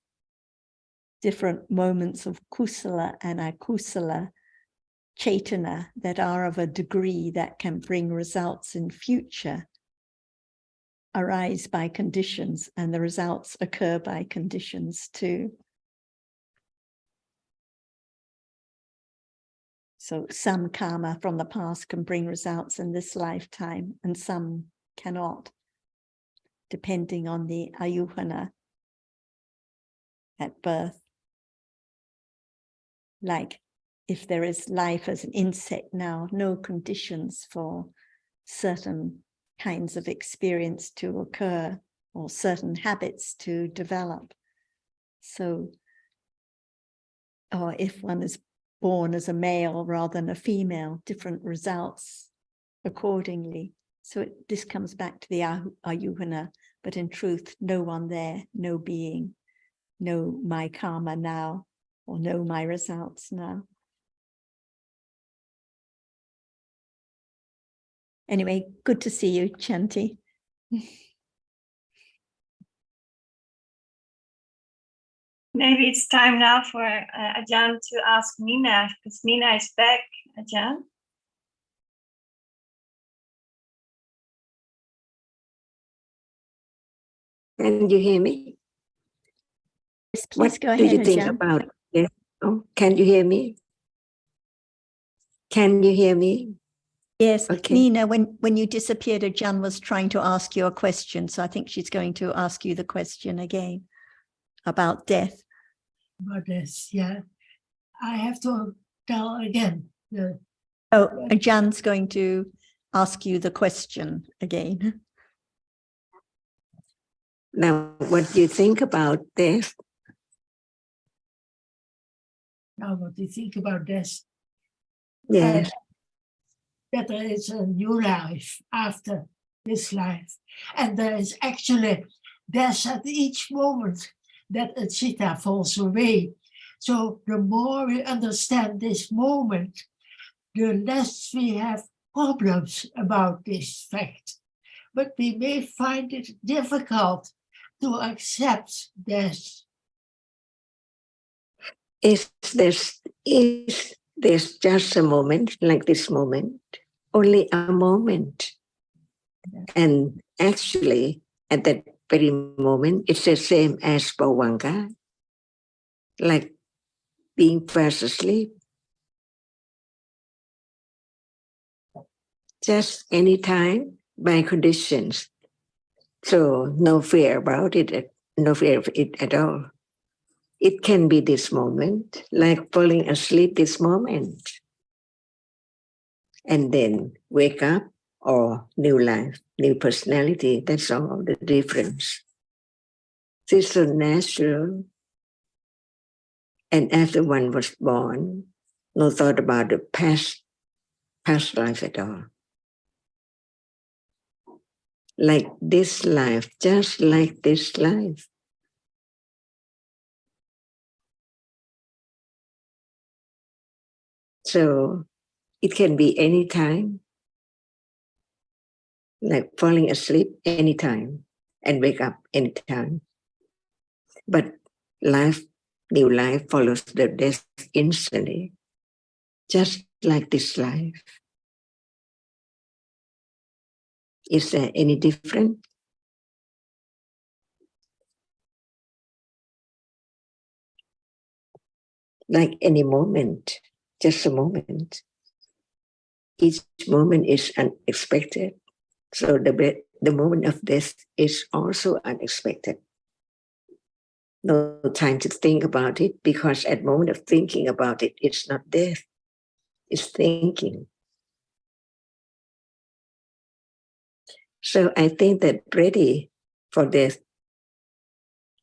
different moments of kusala and akusala chaitana that are of a degree that can bring results in future arise by conditions, and the results occur by conditions too. So some karma from the past can bring results in this lifetime and some cannot, depending on the ayuhana at birth. Like if there is life as an insect now, no conditions for certain kinds of experience to occur or certain habits to develop. So, or if one is born as a male rather than a female, different results accordingly. So this comes back to the ayuhana, but in truth, no one there, no being, no my karma now, or know my results now. Anyway, good to see you, Chanti. Maybe it's time now for Ajahn to ask Nina, because Nina is back, Ajahn. Can you hear me? Yes, please What go do ahead, you think Ajahn. about this? Oh, can you hear me? Can you hear me? Yes, Okay. Nina, when you disappeared, Ajahn was trying to ask you a question. So I think she's going to ask you the question again about death. About this, yeah. I have to tell again. Oh, Ajah's going to ask you the question again. Now, what do you think about this? Now, what do you think about this? Yes. That there is a new life after this life. And there is actually death at each moment that a chitta falls away. So the more we understand this moment, the less we have problems about this fact. But we may find it difficult to accept this. Is there's just a moment, like this moment, only a moment. And actually, at that very moment, it's the same as Bhavanga, like being fast asleep. Just anytime by conditions. So no fear about it, no fear of it at all. It can be this moment, like falling asleep this moment. And then wake up, or new life, new personality. That's all the difference. It's so natural. And after one was born, no thought about the past life at all. Like this life, just like this life. So it can be any time, like falling asleep anytime and wake up anytime. But life, new life follows the death instantly, just like this life. Is there any different? Like any moment, just a moment. Each moment is unexpected. So the moment of death is also unexpected. No time to think about it, because at moment of thinking about it, it's not death, it's thinking. So I think that ready for death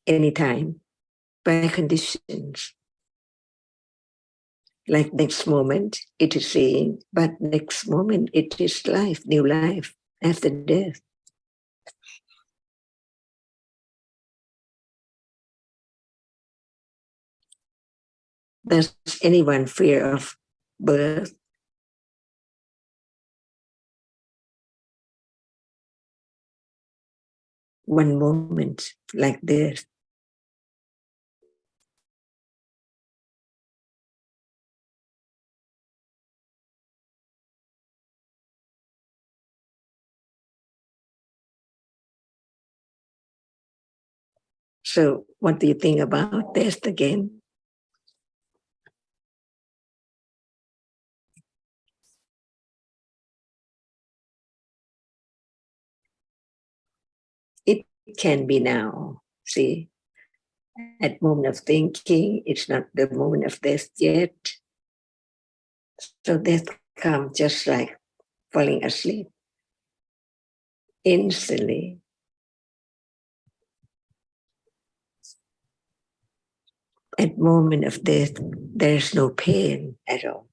anytime by conditions. Like next moment it is seeing, but next moment it is life, new life after death. Does anyone fear of birth? One moment like this. So what do you think about death again? It can be now, see? At moment of thinking, it's not the moment of death yet. So death comes just like falling asleep. Instantly. At moment of death, there is no pain at all.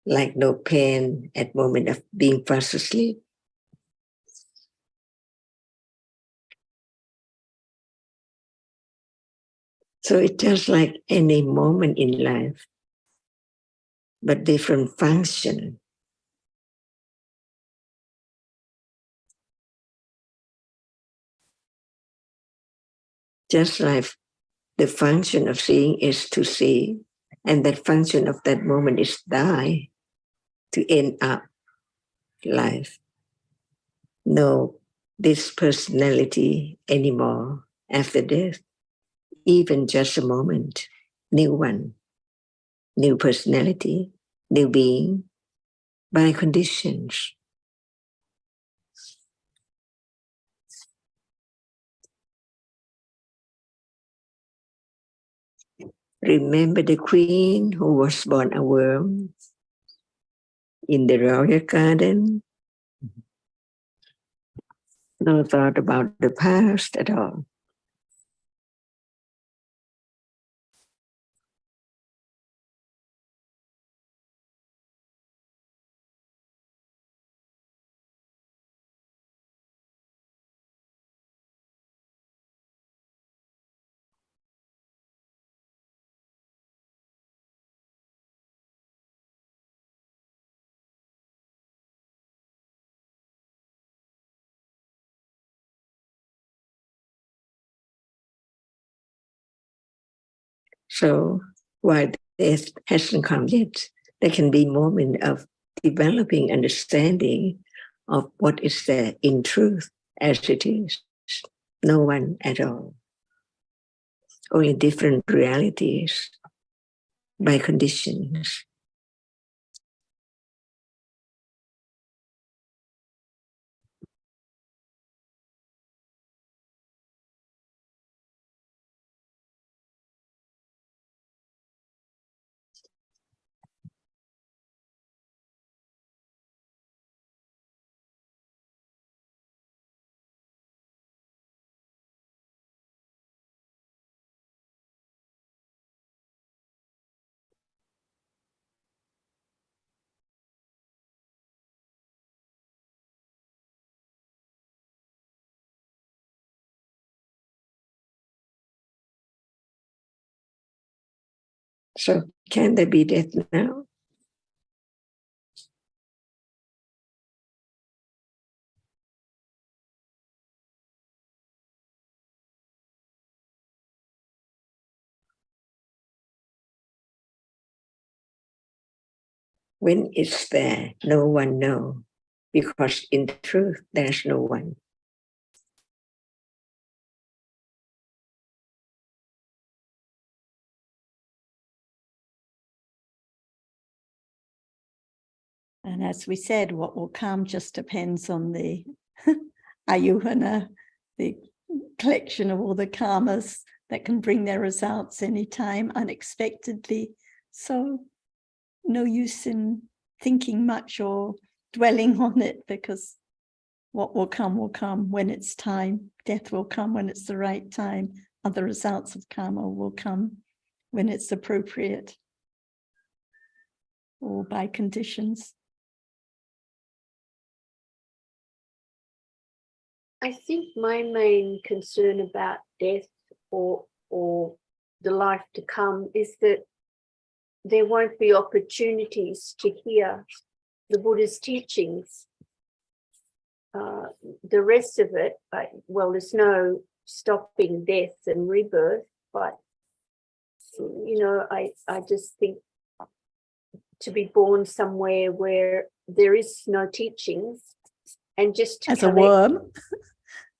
Like no pain at moment of being fast asleep. So it's just like any moment in life, but different function. Just like the function of seeing is to see, and that function of that moment is die, to end up life. No, this personality anymore after death, even just a moment, new one, new personality, new being, by conditions. Remember the queen who was born a worm in the royal garden? No thought about the past at all. So while death hasn't come yet, there can be moment of developing understanding of what is there in truth as it is. No one at all. Only different realities by conditions. So can there be death now? When it's there, no one knows. because in truth, there's no one. And as we said, what will come just depends on the ayuhana, the collection of all the karmas that can bring their results anytime, unexpectedly. So no use in thinking much or dwelling on it, because what will come when it's time. Death will come when it's the right time. Other results of karma will come when it's appropriate or by conditions. I think my main concern about death or the life to come is that there won't be opportunities to hear the Buddha's teachings. The rest of it, well, there's no stopping death and rebirth, but you know, I just think to be born somewhere where there is no teachings and just to as a worm.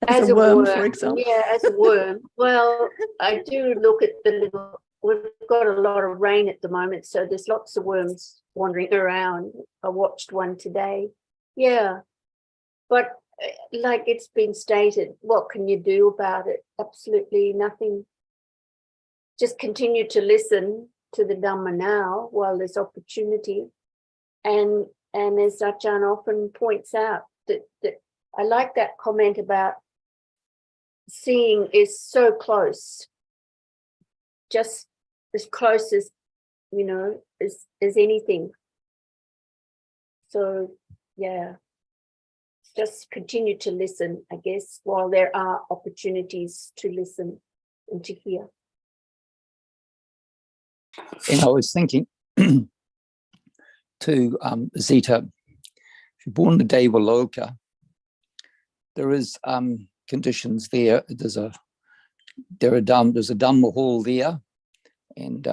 As a worm, for example. Yeah, as a worm. Well, I do look at the little, we've got a lot of rain at the moment, so there's lots of worms wandering around. I watched one today. Yeah, but like it's been stated, what can you do about it? Absolutely nothing. Just continue to listen to the Dhamma now while there's opportunity. And as Ajahn often points out, that I like that comment about seeing is so close, just as close as, you know, as anything. So yeah, just continue to listen, I guess, while there are opportunities to listen and to hear. And I was thinking to Zita, if you're born in the Devaloka, there is conditions there. There's a Dhamma hall there, and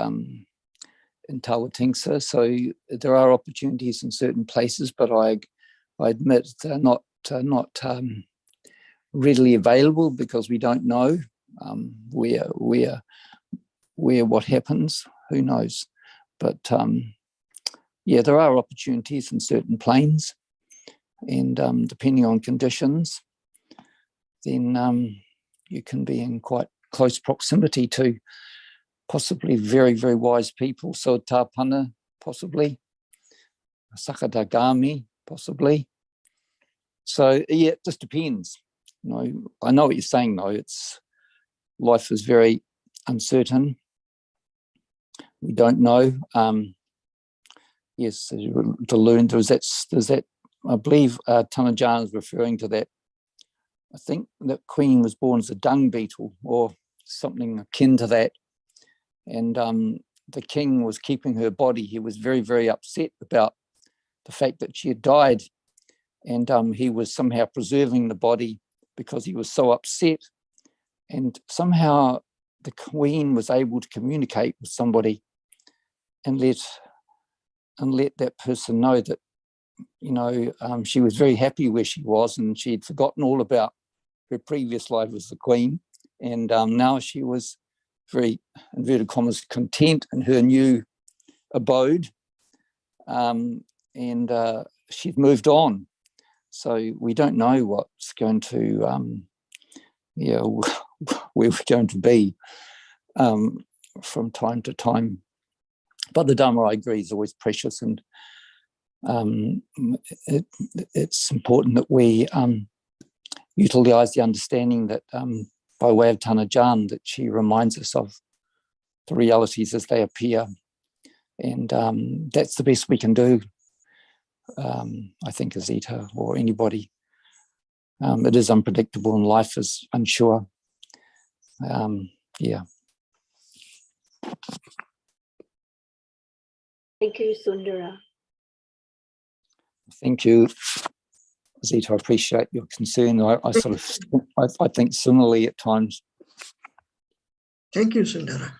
in Tawatingsa. So there are opportunities in certain places, but I admit they're not readily available because we don't know where what happens. Who knows? But yeah, there are opportunities in certain planes, and depending on conditions, then you can be in quite close proximity to possibly very, very wise people. So Tāpana, possibly. Sakadagami, possibly. So yeah, it just depends. You know, I know what you're saying though. Life is very uncertain. We don't know. Yes, to learn, there's that. I believe Tanajan is referring to that. I think that Queen was born as a dung beetle or something akin to that. And the king was keeping her body. He was very, very upset about the fact that she had died. And he was somehow preserving the body because he was so upset. And somehow the Queen was able to communicate with somebody and let that person know that, you know, she was very happy where she was, and she'd forgotten all about her previous life as the Queen. And now she was very, inverted commas, content in her new abode. And she'd moved on. So we don't know what's going to, where we're going to be from time to time. But the Dhamma, I agree, is always precious, and it's important that we utilise the understanding that by way of Tanajan, that she reminds us of the realities as they appear. And that's the best we can do, I think, Azita or anybody. It is unpredictable and life is unsure. Yeah. Thank you, Sundara. Thank you, Zita. I appreciate your concern. I think similarly at times. Thank you, Sundara.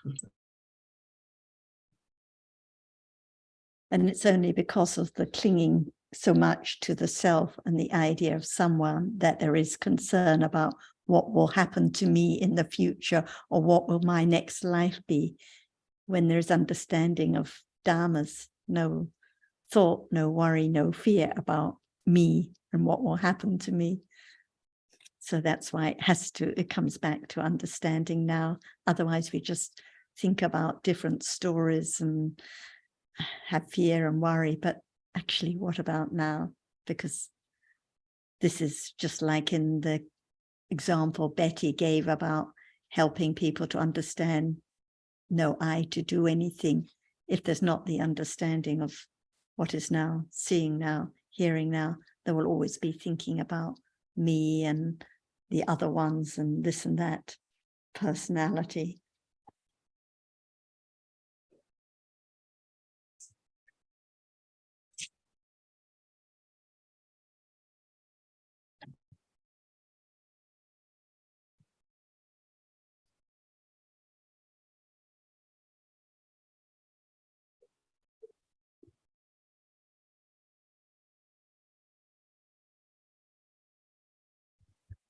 And it's only because of the clinging so much to the self and the idea of someone that there is concern about what will happen to me in the future, or what will my next life be. When there's understanding of dharmas, no thought, no worry, no fear about me and what will happen to me. So that's why it comes back to understanding now. Otherwise, we just think about different stories and have fear and worry. But actually, what about now? Because this is just like in the example Betty gave about helping people to understand no I to do anything. If there's not the understanding of what is now, seeing now, hearing now, there will always be thinking about me and the other ones and this and that personality.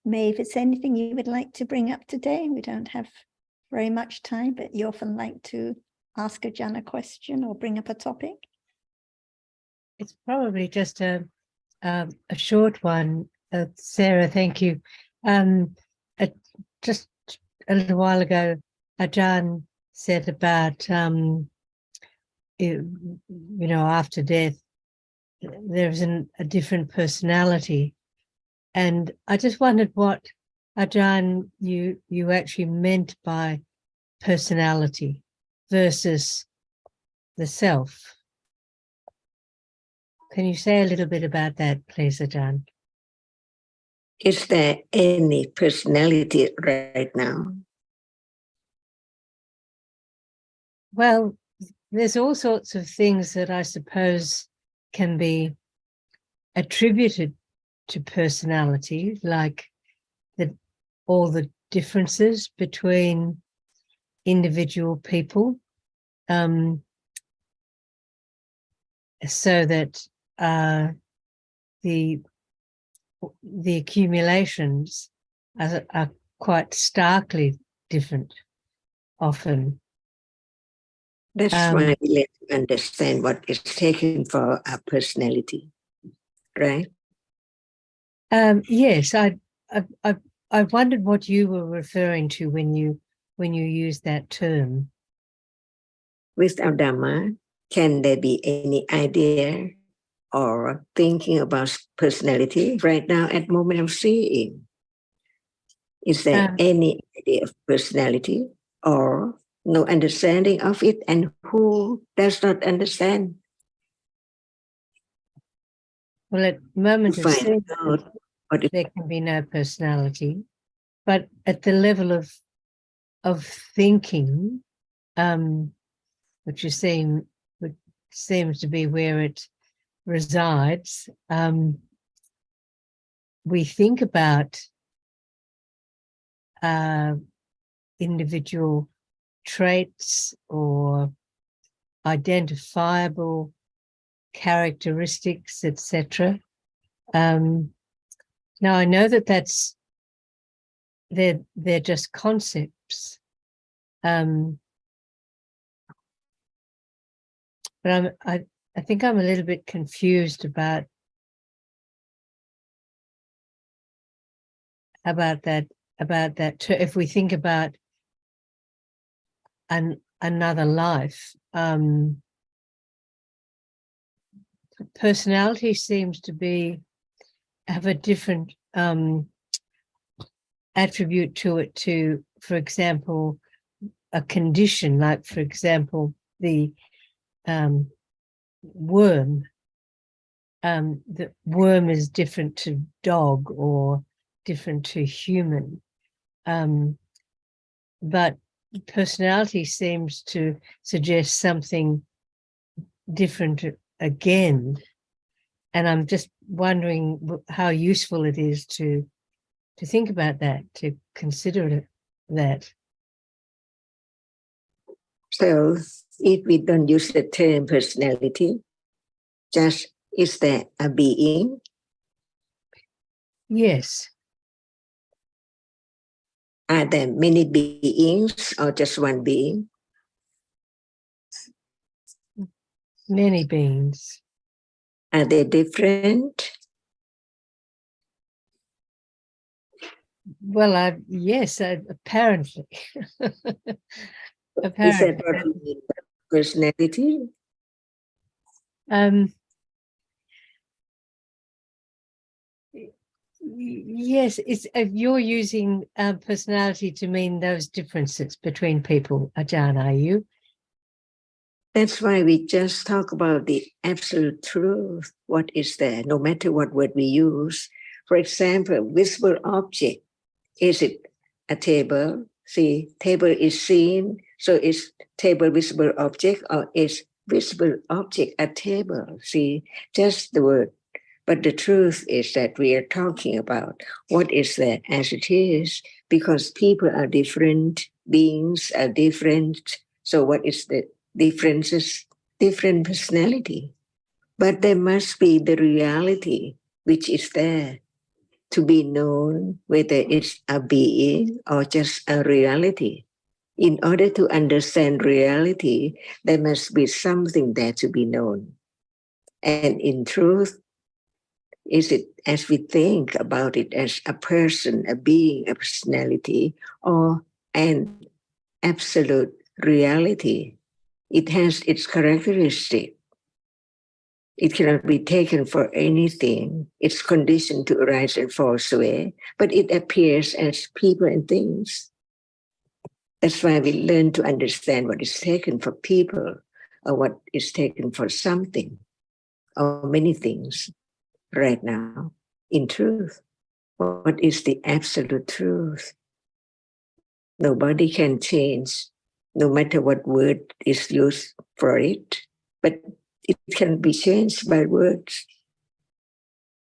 May, if it's anything you would like to bring up today, we don't have very much time, but you often like to ask Ajahn a question or bring up a topic. It's probably just a short one. Sarah, thank you. Just a little while ago, Ajahn said about, after death, there's a different personality. And I just wondered what, Ajahn, you actually meant by personality versus the self. Can you say a little bit about that, please, Ajahn? Is there any personality right now? Well, there's all sorts of things that I suppose can be attributed to personality, like all the differences between individual people, so that the accumulations are quite starkly different often. That's why we let you understand what is taken for our personality, right? Yes, I wondered what you were referring to when you used that term. With our Dhamma, can there be any idea or thinking about personality right now at moment of seeing? Is there any idea of personality or no understanding of it, and who does not understand? Well, at the moment of seeing, there can be no personality, but at the level of thinking, which seems to be where it resides, we think about individual traits or identifiable characteristics, etc. Now I know that they're just concepts, but I think I'm a little bit confused about that. If we think about another life, personality seems to have a different attribute to it, to, for example, a condition, like, for example, the worm. The worm is different to dog or different to human. But personality seems to suggest something different again. And I'm just wondering how useful it is to think about that, to consider that. So if we don't use the term personality, just Is there a being? Yes. Are there many beings or just one being? Many beings. Are they different? Well, yes, apparently. Is Apparently. that what we mean by personality? Yes, it's you're using personality to mean those differences between people, Ajahn, are you? That's why we just talk about the absolute truth. What is there, no matter what word we use. For example, visible object. Is it a table? See, table is seen, so is table visible object, or is visible object a table? See, just the word. But the truth is that we are talking about what is there as it is, because people are different, beings are different. So what is the differences? Different personality. But there must be the reality which is there to be known, whether it's a being or just a reality. In order to understand reality, there must be something there to be known. And in truth, is it as we think about it as a person, a being, a personality, or an absolute reality? It has its characteristic. It cannot be taken for anything. It's conditioned to arise and fall away, but it appears as people and things. That's why we learn to understand what is taken for people or what is taken for something or many things right now. In truth, what is the absolute truth? Nobody can change, no matter what word is used for it, but it can be changed by words.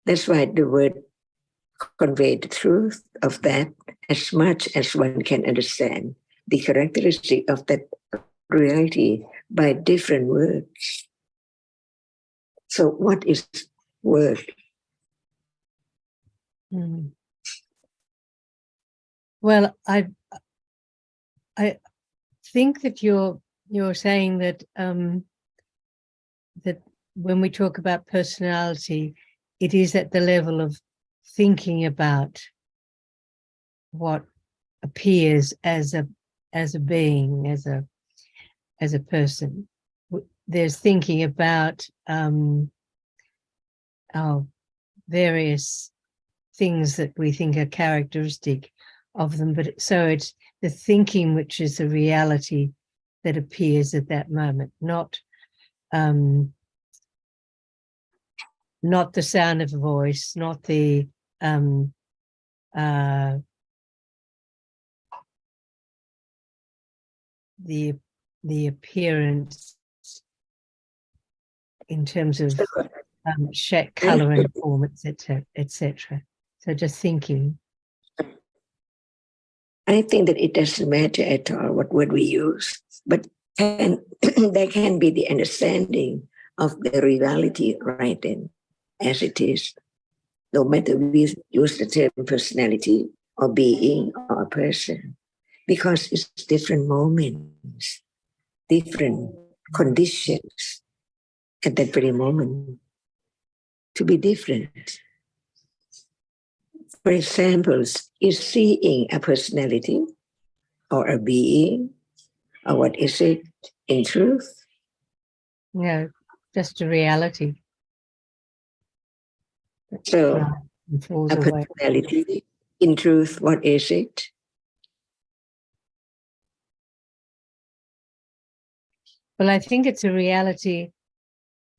That's why the word conveyed the truth of that as much as one can understand the characteristic of that reality by different words. So what is word? Well, I think that you're saying that that when we talk about personality, it is at the level of thinking about what appears as a being, as a person. There's thinking about our various things that we think are characteristic of them, but so it's the thinking which is the reality that appears at that moment, not the sound of a voice, not the appearance in terms of shape, color, and form, etc., etc. So just thinking. I think that it doesn't matter at all what word we use, but there can be the understanding of the reality right then, as it is. No matter we use the term personality or being or a person, because it's different moments, different conditions at that very moment to be different. For example, is seeing a personality or a being, or what is it in truth? No, just a reality. So a personality, in truth, what is it? Well, I think it's a reality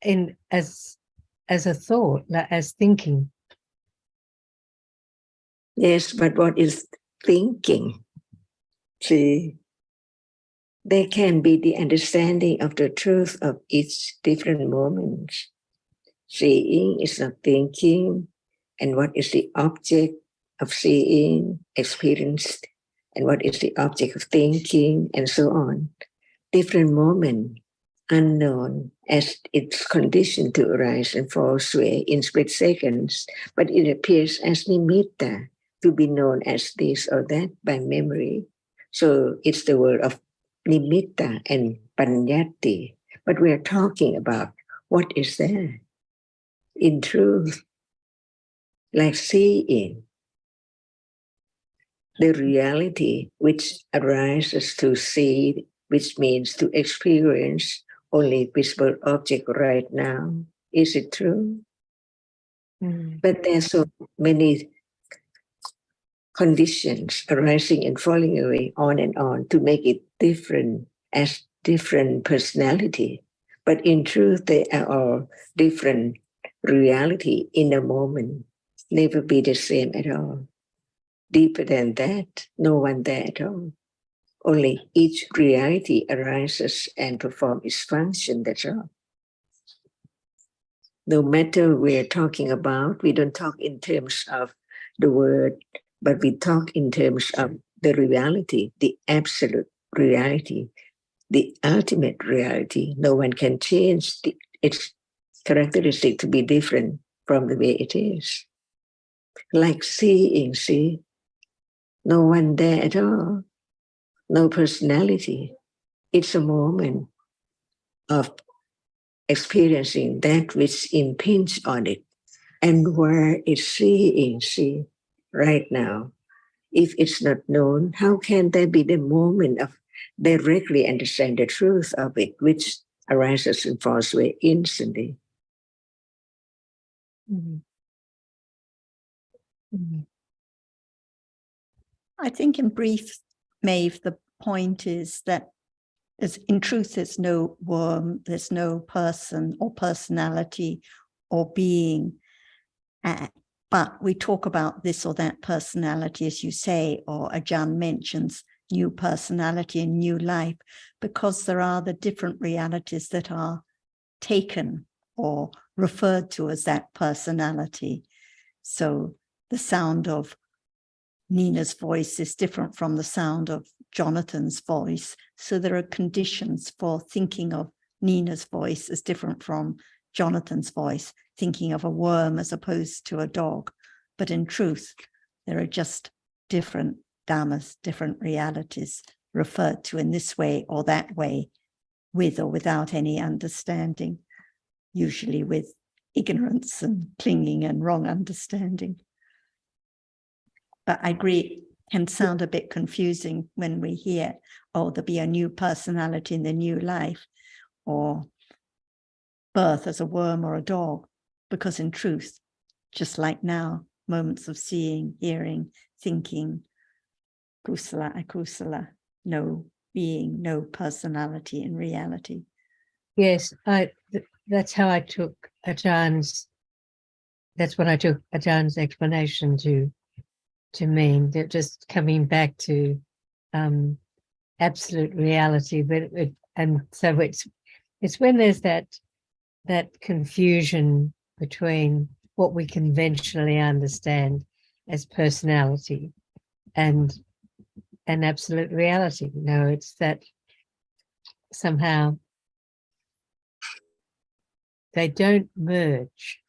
in as a thought, as thinking. Yes, but what is thinking? See, there can be the understanding of the truth of each different moment. Seeing is not thinking, and what is the object of seeing experienced, and what is the object of thinking, and so on. Different moment. unknown as it's conditioned to arise and fall away in split seconds, but it appears as nimitta, to be known as this or that by memory. So it's the word of nimitta and panyati. But we are talking about what is there in truth, like seeing. The reality which arises to see, which means to experience only visible object right now. Is it true? But there's so many conditions arising and falling away on and on to make it different as different personality. But in truth, they are all different reality in a moment, never be the same at all. Deeper than that, no one there at all. Only each reality arises and performs its function, that's all. No matter we're talking about, we don't talk in terms of the word, but we talk in terms of the reality, the absolute reality, the ultimate reality. No one can change its characteristic to be different from the way it is. Like seeing, see, no one there at all, no personality. It's a moment of experiencing that which impinges on it. And where is seeing, see, right now? If it's not known, how can there be the moment of directly understand the truth of it, which arises and falls away instantly? I think in brief, Maeve, the point is that in truth, there's no worm, there's no person or personality or being. But we talk about this or that personality, as you say, or Ajahn mentions new personality and new life, because there are the different realities that are taken or referred to as that personality. So the sound of Nina's voice is different from the sound of Jonathan's voice. So there are conditions for thinking of Nina's voice as different from Jonathan's voice, thinking of a worm as opposed to a dog. But in truth, there are just different dhammas, different realities referred to in this way or that way, with or without any understanding, usually with ignorance and clinging and wrong understanding. But I agree, it can sound a bit confusing when we hear, oh, there'll be a new personality in the new life, or birth as a worm or a dog, because in truth, just like now, moments of seeing, hearing, thinking, kusala, akusala, no being, no personality in reality. Yes, that's how I took Ajahn Ajahn explanation to mean that just coming back to absolute reality, and so it's when there's that confusion between what we conventionally understand as personality and absolute reality. No, it's that somehow they don't merge.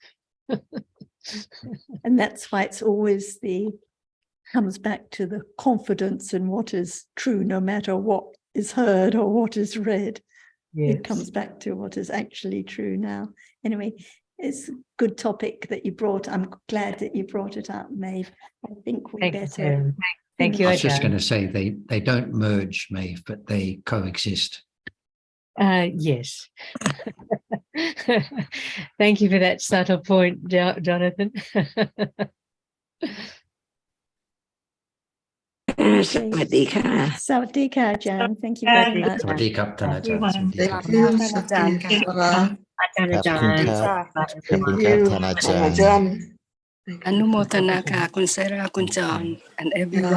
And that's why it's always comes back to the confidence in what is true, no matter what is heard or what is read. Yes. It comes back to what is actually true now. Anyway, it's a good topic that you brought. I'm glad that you brought it up, Maeve. I think we better. Thank you. I was just going to say they don't merge, Maeve, but they coexist. Yes. Thank you for that subtle point, Jonathan. Sawadee-ka, Ajahn. Thank you very much. Sawadee ka, Tanajan. Tanajan. Anumodana ka, Kun Sarah, Kun John, and everyone.